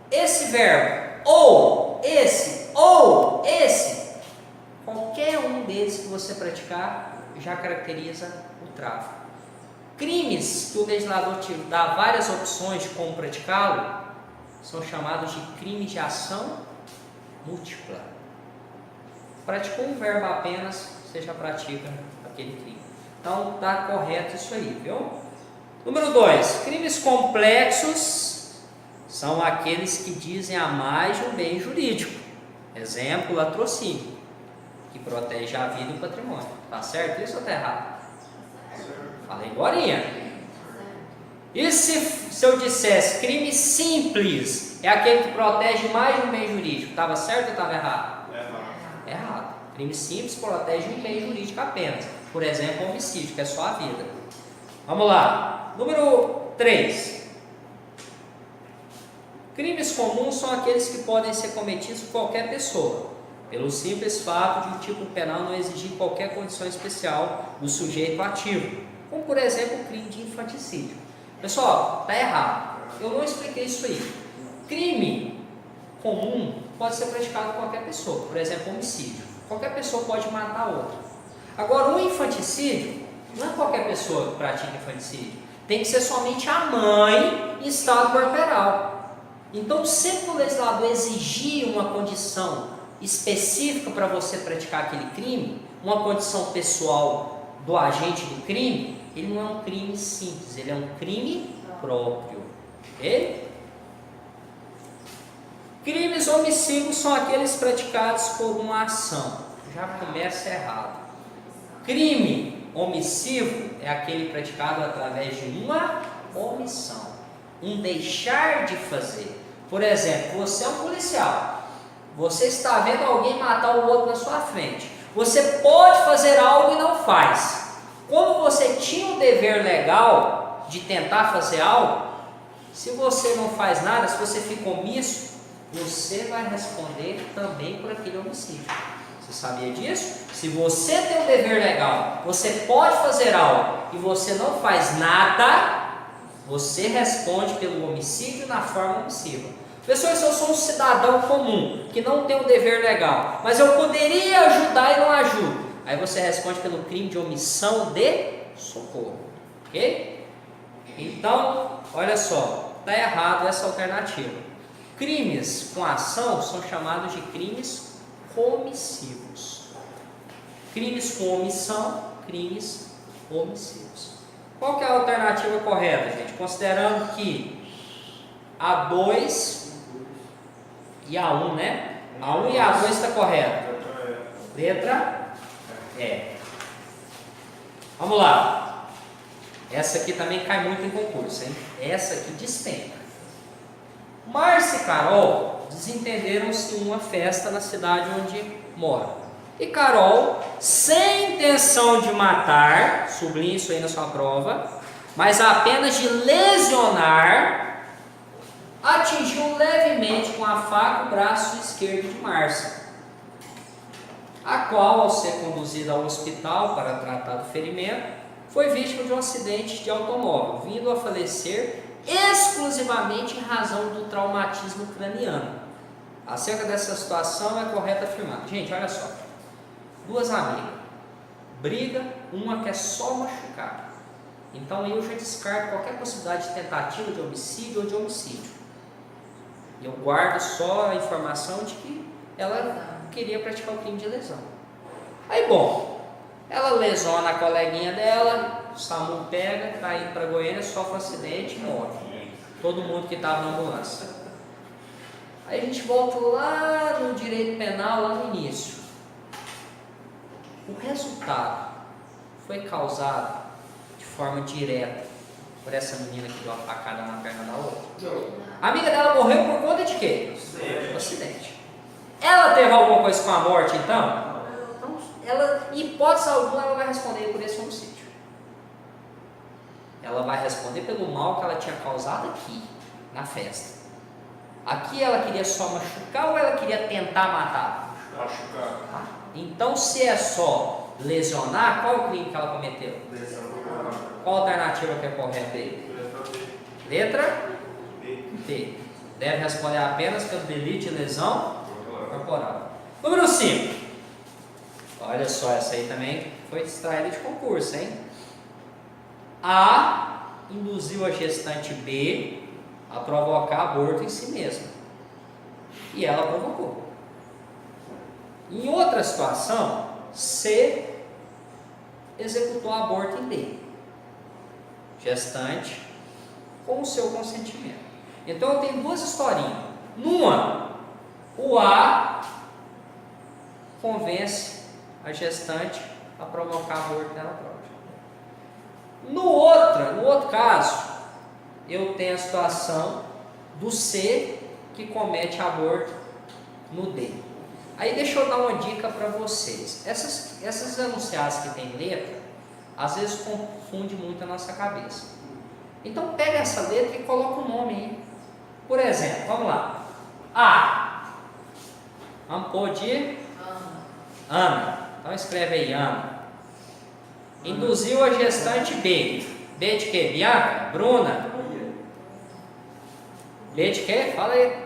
esse verbo, ou esse, qualquer um deles que você praticar já caracteriza o tráfico. Crimes que o legislador te dá várias opções de como praticá-lo são chamados de crimes de ação múltipla. Praticou um verbo apenas, você já pratica aquele crime. Então está correto isso aí, viu? Número 2, crimes complexos são aqueles que dizem a mais de um bem jurídico. Exemplo, latrocínio, que protege a vida e o patrimônio. Tá certo isso ou está errado? Falei agorinha. E se eu dissesse crime simples, é aquele que protege mais de um bem jurídico, estava certo ou estava errado? Errado. Crime simples protege um bem jurídico apenas. Por exemplo, homicídio, que é só a vida. Vamos lá. Número 3. Crimes comuns são aqueles que podem ser cometidos por qualquer pessoa, pelo simples fato de o tipo penal não exigir qualquer condição especial do sujeito ativo, como por exemplo o crime de infanticídio. Pessoal, está errado. Eu não expliquei isso aí. Crime comum pode ser praticado por qualquer pessoa, por exemplo, homicídio. Qualquer pessoa pode matar outra. Agora, o infanticídio, não é qualquer pessoa que pratica infanticídio. Tem que ser somente a mãe em estado corporal. Então, sempre que o legislador exigir uma condição específica para você praticar aquele crime, uma condição pessoal do agente do crime, ele não é um crime simples, ele é um crime próprio. Ok? Crimes omissivos são aqueles praticados por uma ação. Já começa errado. Crime omissivo é aquele praticado através de uma omissão, um deixar de fazer. Por exemplo, você é um policial, você está vendo alguém matar o outro na sua frente. Você pode fazer algo e não faz. Como você tinha o dever legal de tentar fazer algo, se você não faz nada, se você fica omisso, você vai responder também por aquele homicídio. Você sabia disso? Se você tem um dever legal, você pode fazer algo e você não faz nada, você responde pelo homicídio na forma omissiva. Pessoal, se eu sou um cidadão comum, que não tem um dever legal, mas eu poderia ajudar e não ajudo, aí você responde pelo crime de omissão de socorro. Ok? Então, olha só, está errado essa alternativa. Crimes com ação são chamados de crimes comissivos. Crimes com omissão, crimes omissivos. Qual que é a alternativa correta, gente? Considerando que A2 e A1, né? A1 e A2 está correto. Letra E. Vamos lá. Essa aqui também cai muito em concurso, hein? Essa aqui despenca. Márcia e Carol desentenderam-se em uma festa na cidade onde moram. E Carol, sem intenção de matar, sublinhe isso aí na sua prova, mas apenas de lesionar, atingiu levemente com a faca o braço esquerdo de Márcia, a qual, ao ser conduzida ao hospital para tratar do ferimento, foi vítima de um acidente de automóvel, vindo a falecer exclusivamente em razão do traumatismo craniano. Acerca dessa situação é correto afirmar. Gente, olha só. Duas amigas. Briga, uma quer só machucar. Então eu já descarto qualquer possibilidade de tentativa de homicídio ou de homicídio. Eu guardo só a informação de que ela queria praticar o crime de lesão. Aí, bom, ela lesiona a coleguinha dela, o SAMU pega, está indo para Goiânia, sofre um acidente e morre. Todo mundo que estava na ambulância. Aí a gente volta lá no direito penal, lá no início. o resultado foi causado de forma direta por essa menina que deu uma facada na perna da outra? A amiga dela morreu por conta de quê? Acidente. Ela teve alguma coisa com a morte, então? Então, ela, em hipótese alguma, ela vai responder por esse homicídio. Ela vai responder pelo mal que ela tinha causado aqui, na festa. Aqui ela queria só machucar ou ela queria tentar matar? Machucar. Então, se é só lesionar, qual é o crime que ela cometeu? Qual a alternativa que é correta aí? Letra B. Deve responder apenas pelo delito de lesão corporal. Número 5. Olha só, essa aí também foi distraída de concurso, hein? A induziu a gestante B a provocar aborto em si mesma. E ela provocou. Em outra situação, C executou aborto em D. Gestante com o seu consentimento. Então eu tenho duas historinhas. Numa, o A convence a gestante a provocar aborto nela própria. No outro caso, eu tenho a situação do C que comete aborto no D. Aí deixa eu dar uma dica para vocês. Essas enunciados que tem letra, às vezes confunde muito a nossa cabeça. Então pega essa letra e coloca um nome aí. Por exemplo, vamos lá. A. Vamos pôr de Ana. Então escreve aí, Ana. Induziu a gestante B. B de quê? Bianca? Bruna? B de quê? Fala aí.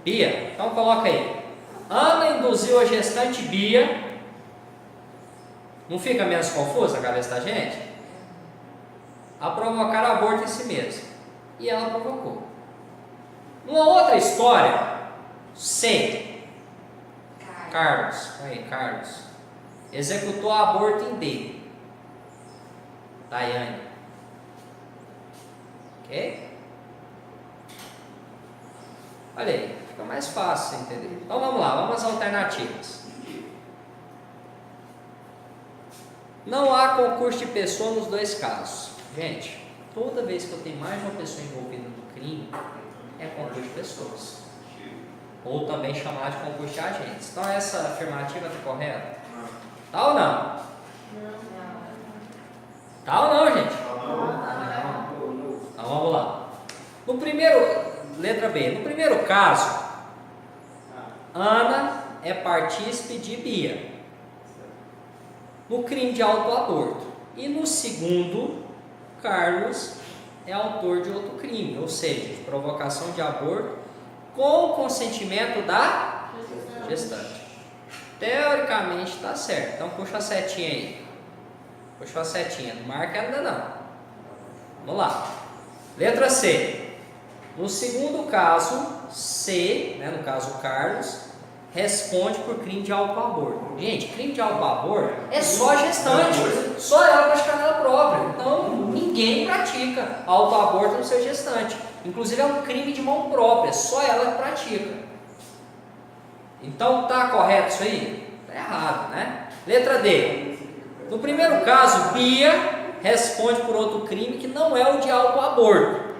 Bia. Então coloca aí. Ana induziu a gestante Bia. Não fica menos confuso a cabeça da gente? A provocar aborto em si mesma. E ela provocou. Uma outra história, C. Carlos. Aí, Carlos. Executou aborto em D. Daiane. Ok? Olha aí, fica mais fácil você entender. Então vamos lá, vamos às alternativas. Não há concurso de pessoa nos dois casos. Gente, toda vez que eu tenho mais de uma pessoa envolvida no crime, é concurso de pessoas. Ou também chamado de concurso de agentes. Então essa afirmativa está correta? Tá ou não? Tá ou não, gente? Então vamos lá. No primeiro, letra B. No primeiro caso, Ana é partícipe de Bia no crime de autoaborto. E no segundo, Carlos é autor de outro crime, ou seja, de provocação de aborto com o consentimento da gestante. Teoricamente está certo. Então puxa a setinha aí. Puxa a setinha. Não marca ainda não. Vamos lá. Letra C. No segundo caso, C, né, no caso Carlos, responde por crime de autoaborto. Gente, crime de autoaborto é só a gestante, só ela praticar nela própria. Então, ninguém pratica autoaborto no seu gestante. Inclusive, é um crime de mão própria, só ela que pratica. Então, tá correto isso aí? Tá errado, né? Letra D. No primeiro caso, Bia responde por outro crime que não é o de autoaborto.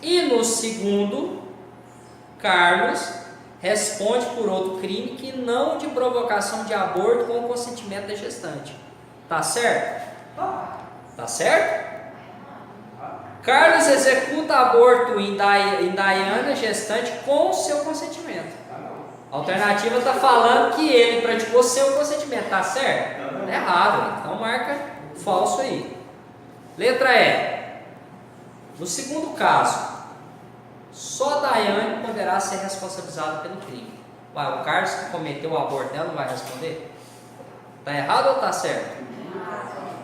E no segundo, Carlos responde por outro crime que não de provocação de aborto com o consentimento da gestante. Tá certo? Tá certo? Carlos executa aborto em Daiane, gestante, com o seu consentimento. A alternativa está falando que ele praticou seu consentimento. Tá certo? É errado. Então marca falso aí. Letra E. No segundo caso, só Daiane poderá ser responsabilizada pelo crime. Ué, o Carlos que cometeu o aborto dela não vai responder? Está errado ou está certo?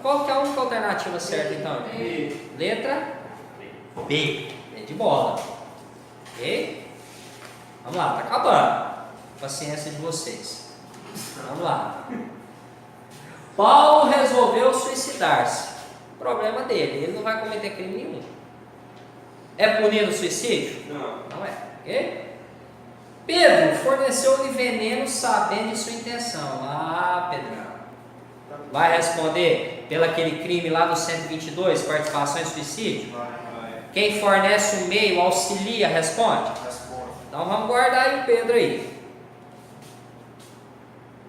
Qual que é a única alternativa certa então? Letra B. B de bola. Ok? Vamos lá, está acabando. Paciência de vocês. Vamos lá. Paulo resolveu suicidar-se. Problema dele, ele não vai cometer crime nenhum. É punido o suicídio? Não. Não é. Ok? Pedro forneceu-lhe veneno sabendo de sua intenção. Ah, Pedrão. Vai responder pelo aquele crime lá do 122, participação em suicídio? Vai. Quem fornece o meio, auxilia, responde? Responde. Então vamos guardar aí o Pedro aí.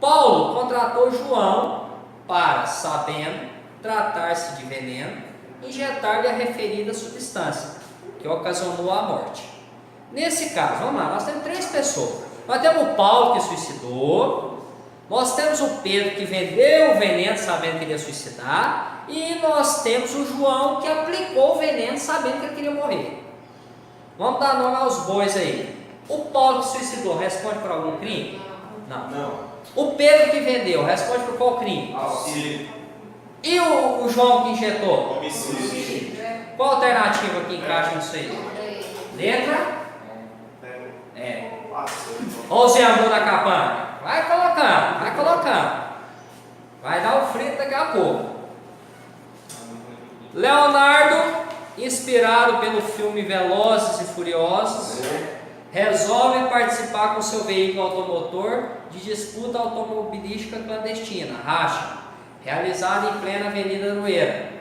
Paulo contratou João para, sabendo tratar-se de veneno, injetar-lhe a referida substância, que ocasionou a morte. Nesse caso, vamos lá, nós temos 3 pessoas. Nós temos o Paulo que suicidou, nós temos o Pedro que vendeu o veneno sabendo que ele ia suicidar, e nós temos o João que aplicou o veneno sabendo que ele queria morrer. Vamos dar nome aos bois aí. O Paulo que suicidou responde por algum crime? Não. O Pedro que vendeu responde por qual crime? Auxílio. E o João que injetou? Homicídio. Qual alternativa que encaixa nisso aí? Letra? Olha o Zé Amor da Capanga. Vai colocando. Vai dar o frito daqui a pouco. Leonardo, inspirado pelo filme Velozes e Furiosos, resolve participar com seu veículo automotor de disputa automobilística clandestina, racha, realizada em plena Avenida Aroeira,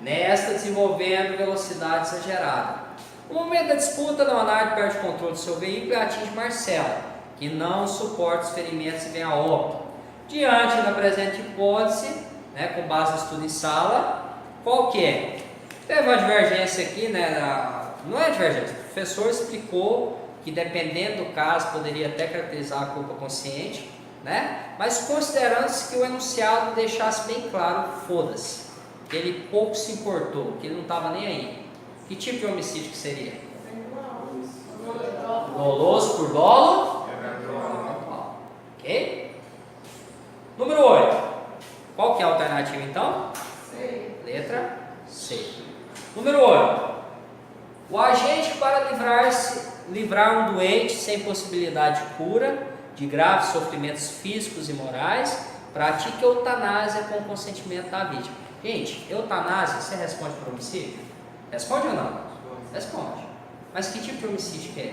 nesta desenvolvendo velocidade exagerada. No momento da disputa, Leonardo perde o controle do seu veículo e atinge Marcelo, que não suporta os ferimentos e vem a óbito. Diante da presente hipótese, com base no estudo em sala, qual que é? Teve uma divergência aqui, não é divergência, o professor explicou que dependendo do caso poderia até caracterizar a culpa consciente, mas considerando-se que o enunciado deixasse bem claro, foda-se, que ele pouco se importou, que ele não estava nem aí. Que tipo de homicídio que seria? Doloso por dolo? Ok? Número 8. Qual que é a alternativa então? C. Letra C. Número 8. O agente para livrar um doente sem possibilidade de cura, de graves sofrimentos físicos e morais, pratica eutanásia com o consentimento da vítima. Gente, eutanásia, você responde por homicídio? Responde ou não? Responde. Mas que tipo de homicídio que é?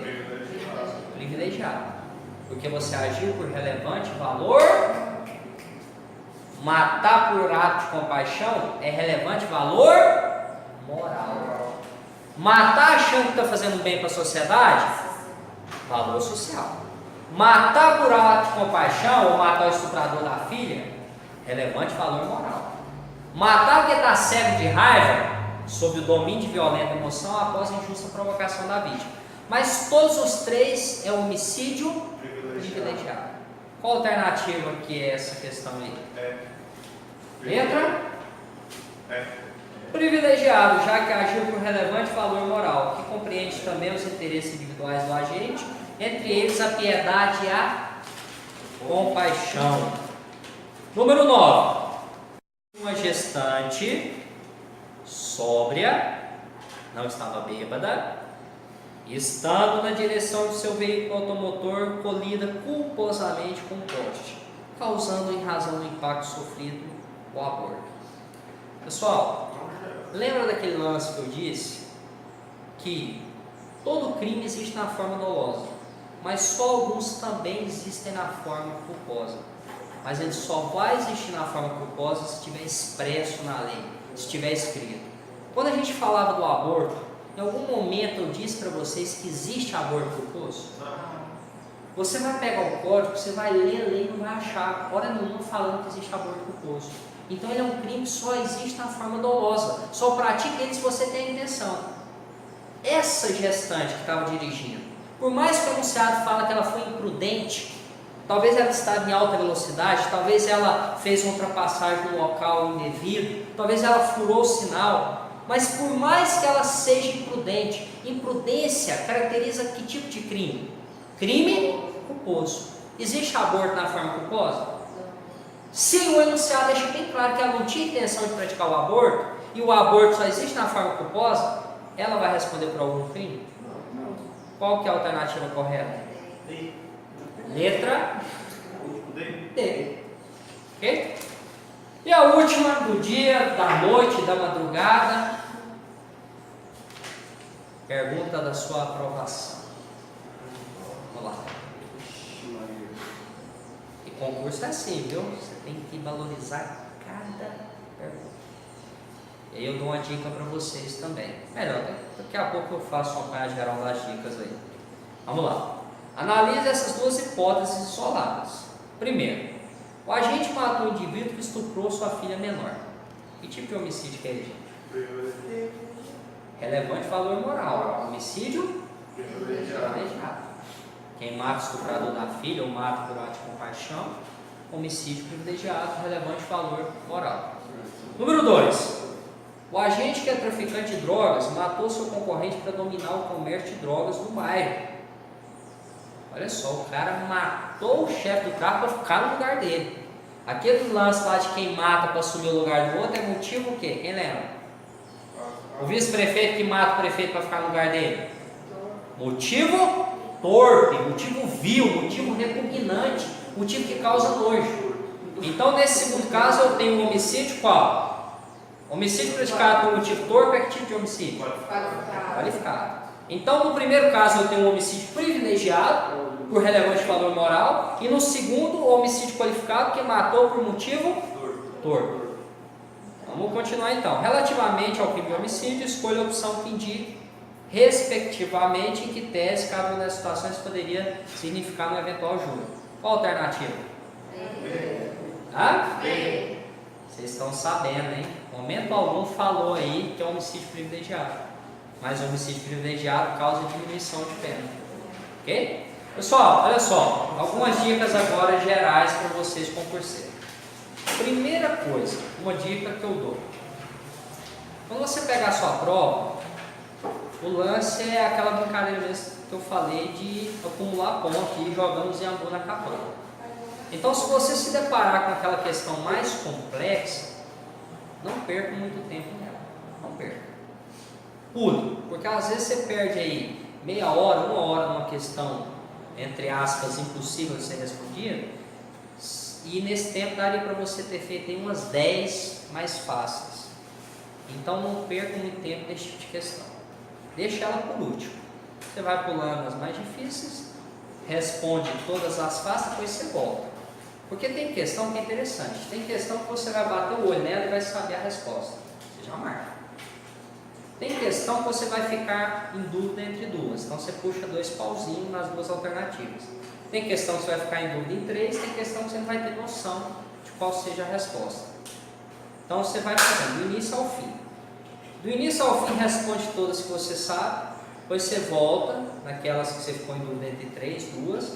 Privilegiado. Porque você agiu por relevante valor. Matar por ato de compaixão é relevante valor moral. Matar achando que está fazendo bem para a sociedade, valor social. Matar por ato de compaixão ou matar o estuprador da filha, relevante valor moral. Matar porque está cego de raiva, sob o domínio de violenta emoção após a injusta provocação da vítima. Mas todos os 3 é homicídio privilegiado. Qual a alternativa que é essa questão aí? Letra? Privilegiado, já que agiu por relevante valor moral, que compreende também os interesses individuais do agente, entre eles a piedade e a compaixão. Número 9. Uma gestante sóbria, não estava bêbada, estando na direção do seu veículo automotor, colida culposamente com um poste, causando em razão do impacto sofrido o aborto. Pessoal, lembra daquele lance que eu disse? Que todo crime existe na forma dolosa, mas só alguns também existem na forma culposa. Mas ele só vai existir na forma culposa se estiver expresso na lei, se estiver escrito. Quando a gente falava do aborto, em algum momento eu disse para vocês que existe aborto culposo? Você vai pegar o código, você vai ler a lei e não vai achar hora nenhuma falando que existe aborto culposo. Então ele é um crime que só existe na forma dolosa. Só pratica ele se você tem a intenção. Essa gestante que estava dirigindo, por mais que o enunciado fala que ela foi imprudente, talvez ela estava em alta velocidade, talvez ela fez uma ultrapassagem no local indevido, talvez ela furou o sinal, mas por mais que ela seja imprudente, imprudência caracteriza que tipo de crime? Crime culposo. Existe aborto na forma culposa? Se o enunciado deixa bem claro que ela não tinha intenção de praticar o aborto, e o aborto só existe na forma culposa, ela vai responder por algum crime? Qual que é a alternativa correta? Letra D. Ok? E a última do dia, da noite, da madrugada. Pergunta da sua aprovação. Vamos lá. concurso é assim, viu? Você tem que valorizar cada pergunta. E aí eu dou uma dica para vocês também. Melhor, daqui a pouco eu faço uma página geral das dicas aí. Vamos lá. Analise essas duas hipóteses isoladas. Primeiro, o agente matou um indivíduo que estuprou sua filha menor. Que tipo de homicídio que é ele, gente? Relevante valor moral. Homicídio privilegiado. Quem mata o estuprador da filha ou mata por ato de compaixão, homicídio privilegiado, relevante valor moral. Número 2. O agente que é traficante de drogas matou seu concorrente para dominar o comércio de drogas no bairro. Olha só, o cara matou o chefe do carro para ficar no lugar dele. Aquele lance lá de quem mata para assumir o lugar do outro é motivo o quê? Quem lembra? O vice-prefeito que mata o prefeito para ficar no lugar dele. Motivo torpe, motivo vil, motivo repugnante, motivo que causa nojo. Então, nesse segundo caso, eu tenho um homicídio qual? Homicídio praticado por motivo torpe é que tipo de homicídio? Qualificado. Então, no primeiro caso, eu tenho um homicídio privilegiado, por relevante valor moral, e no segundo, o homicídio qualificado, que matou por motivo torpe. Vamos continuar então. Relativamente ao crime de homicídio, escolha a opção que indique, respectivamente, em que tese cada uma das situações poderia significar um eventual júri. Qual a alternativa? Vocês estão sabendo, hein? Momento algum falou aí que é homicídio privilegiado, mas o homicídio privilegiado causa diminuição de pena. Ok? Pessoal, olha só, algumas dicas agora gerais para vocês concurseiros. Primeira coisa, uma dica que eu dou: quando você pegar a sua prova, o lance é aquela brincadeira mesmo que eu falei de acumular ponto e ir jogando os Iambu na capanga. Então, se você se deparar com aquela questão mais complexa, não perca muito tempo nela. Não perca. Pule, porque às vezes você perde aí meia hora, uma hora numa questão, entre aspas, impossível de ser respondida, e nesse tempo daria para você ter feito aí umas 10 mais fáceis. Então, não perca muito tempo nesse tipo de questão. Deixa ela por último. Você vai pulando as mais difíceis, responde todas as fáceis, depois você volta. Porque tem questão que é interessante. Tem questão que você vai bater o olho nela e vai saber a resposta. Você já marca. Tem questão que você vai ficar em dúvida entre duas. Então você puxa 2 pauzinhos nas duas alternativas. Tem questão que você vai ficar em dúvida em 3. Tem questão que você não vai ter noção de qual seja a resposta. Então você vai fazendo do início ao fim. Do início ao fim, responde todas que você sabe, depois você volta naquelas que você ficou em dúvida entre 3, 2,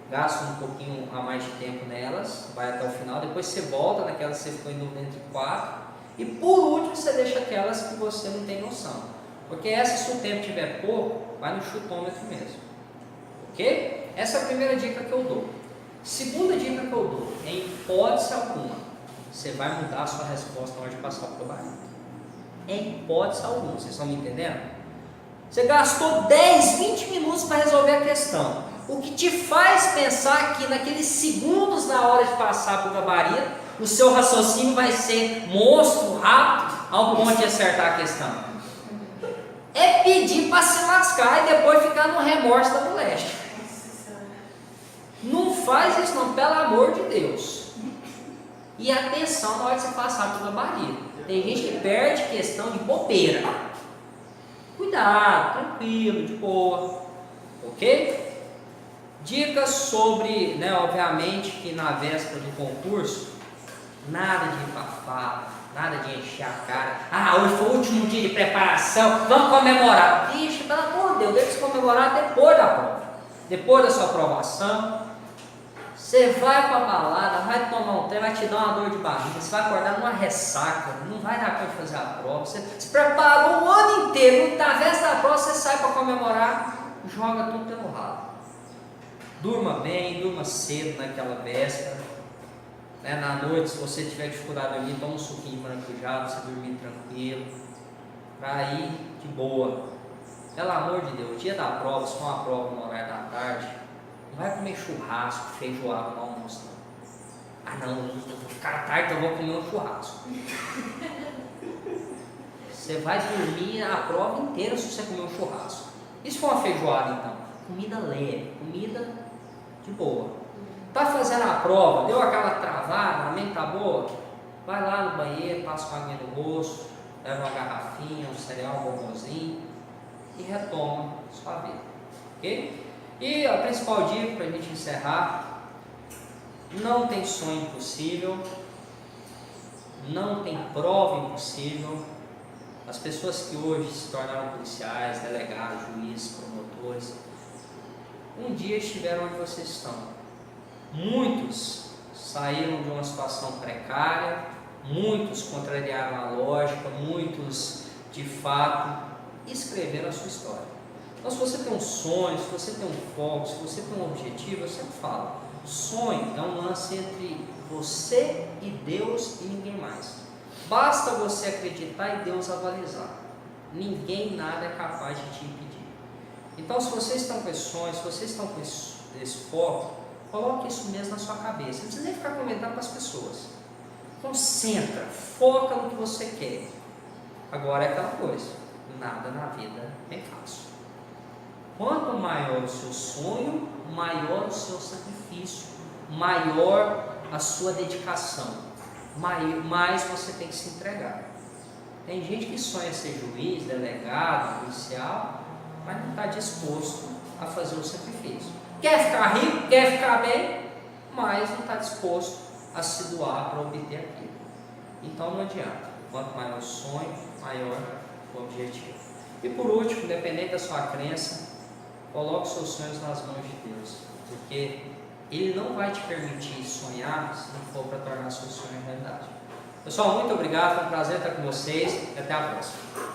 gasta um pouquinho a mais de tempo nelas, vai até o final, depois você volta naquelas que você ficou em dúvida entre 4, e por último você deixa aquelas que você não tem noção, porque essa, se o tempo tiver pouco, vai no chutômetro mesmo, ok? Essa é a primeira dica que eu dou. Segunda dica que eu dou: em hipótese alguma, você vai mudar a sua resposta na hora de passar para o gabarito. Em hipótese alguma, vocês estão me entendendo? Você gastou 10, 20 minutos para resolver a questão. O que te faz pensar que naqueles segundos na hora de passar para o gabarito, o seu raciocínio vai ser monstro, rápido, ao ponto de acertar a questão? É pedir para se lascar e depois ficar no remorso da moléstia. Não faz isso não, pelo amor de Deus. E atenção na hora de você passar para o gabarito. Tem gente que perde questão de bobeira. Cuidado, tranquilo, de boa. Ok? Dicas sobre, obviamente que na véspera do concurso, nada de empafar, nada de encher a cara. Hoje foi o último dia de preparação, vamos comemorar. Deixa, pelo amor de Deus, deixa se comemorar depois da prova. Depois da sua aprovação, você vai para a balada, vai tomar um trem, vai te dar uma dor de barriga, você vai acordar numa ressaca, não vai dar conta de fazer a prova. Você se preparou o ano inteiro, na véspera da prova você sai para comemorar, joga tudo pelo ralo. Durma bem, durma cedo naquela véspera. Na noite, se você tiver dificuldade de dormir, toma um suquinho de maracujá, você dormir tranquilo, para ir de boa. Pelo amor de Deus, dia da prova, se for uma prova no horário da tarde, não vai comer churrasco, feijoada no almoço não. Não, eu vou ficar tarde, eu vou comer um churrasco. Você vai dormir a prova inteira se você comer um churrasco. E se for uma feijoada então? Comida leve, comida de boa. Está fazendo a prova, deu aquela travada, a mente está boa? Vai lá no banheiro, passa uma aguinha no rosto, leva uma garrafinha, um cereal, um bombonzinho e retoma sua vida. Ok? E a principal dica para a gente encerrar: não tem sonho impossível, não tem prova impossível. As pessoas que hoje se tornaram policiais, delegados, juízes, promotores, um dia estiveram onde vocês estão. Muitos saíram de uma situação precária, muitos contrariaram a lógica, muitos de fato escreveram a sua história. Então, se você tem um sonho, se você tem um foco, se você tem um objetivo, eu sempre falo, sonho é um lance entre você e Deus e ninguém mais. Basta você acreditar e Deus avalizar. Ninguém, nada é capaz de te impedir. Então, se vocês estão com esse sonho, se vocês estão com esse foco, coloque isso mesmo na sua cabeça. Não precisa nem ficar comentando para as pessoas. Concentra, foca no que você quer. Agora é aquela coisa, nada na vida é fácil. Quanto maior o seu sonho, maior o seu sacrifício, maior a sua dedicação, mais você tem que se entregar. Tem gente que sonha ser juiz, delegado, policial, mas não está disposto a fazer o sacrifício. Quer ficar rico, quer ficar bem, mas não está disposto a se doar para obter aquilo. Então não adianta. Quanto maior o sonho, maior o objetivo. E por último, independente da sua crença, coloque seus sonhos nas mãos de Deus, porque Ele não vai te permitir sonhar se não for para tornar seu sonho realidade. Pessoal, muito obrigado, foi um prazer estar com vocês e até a próxima.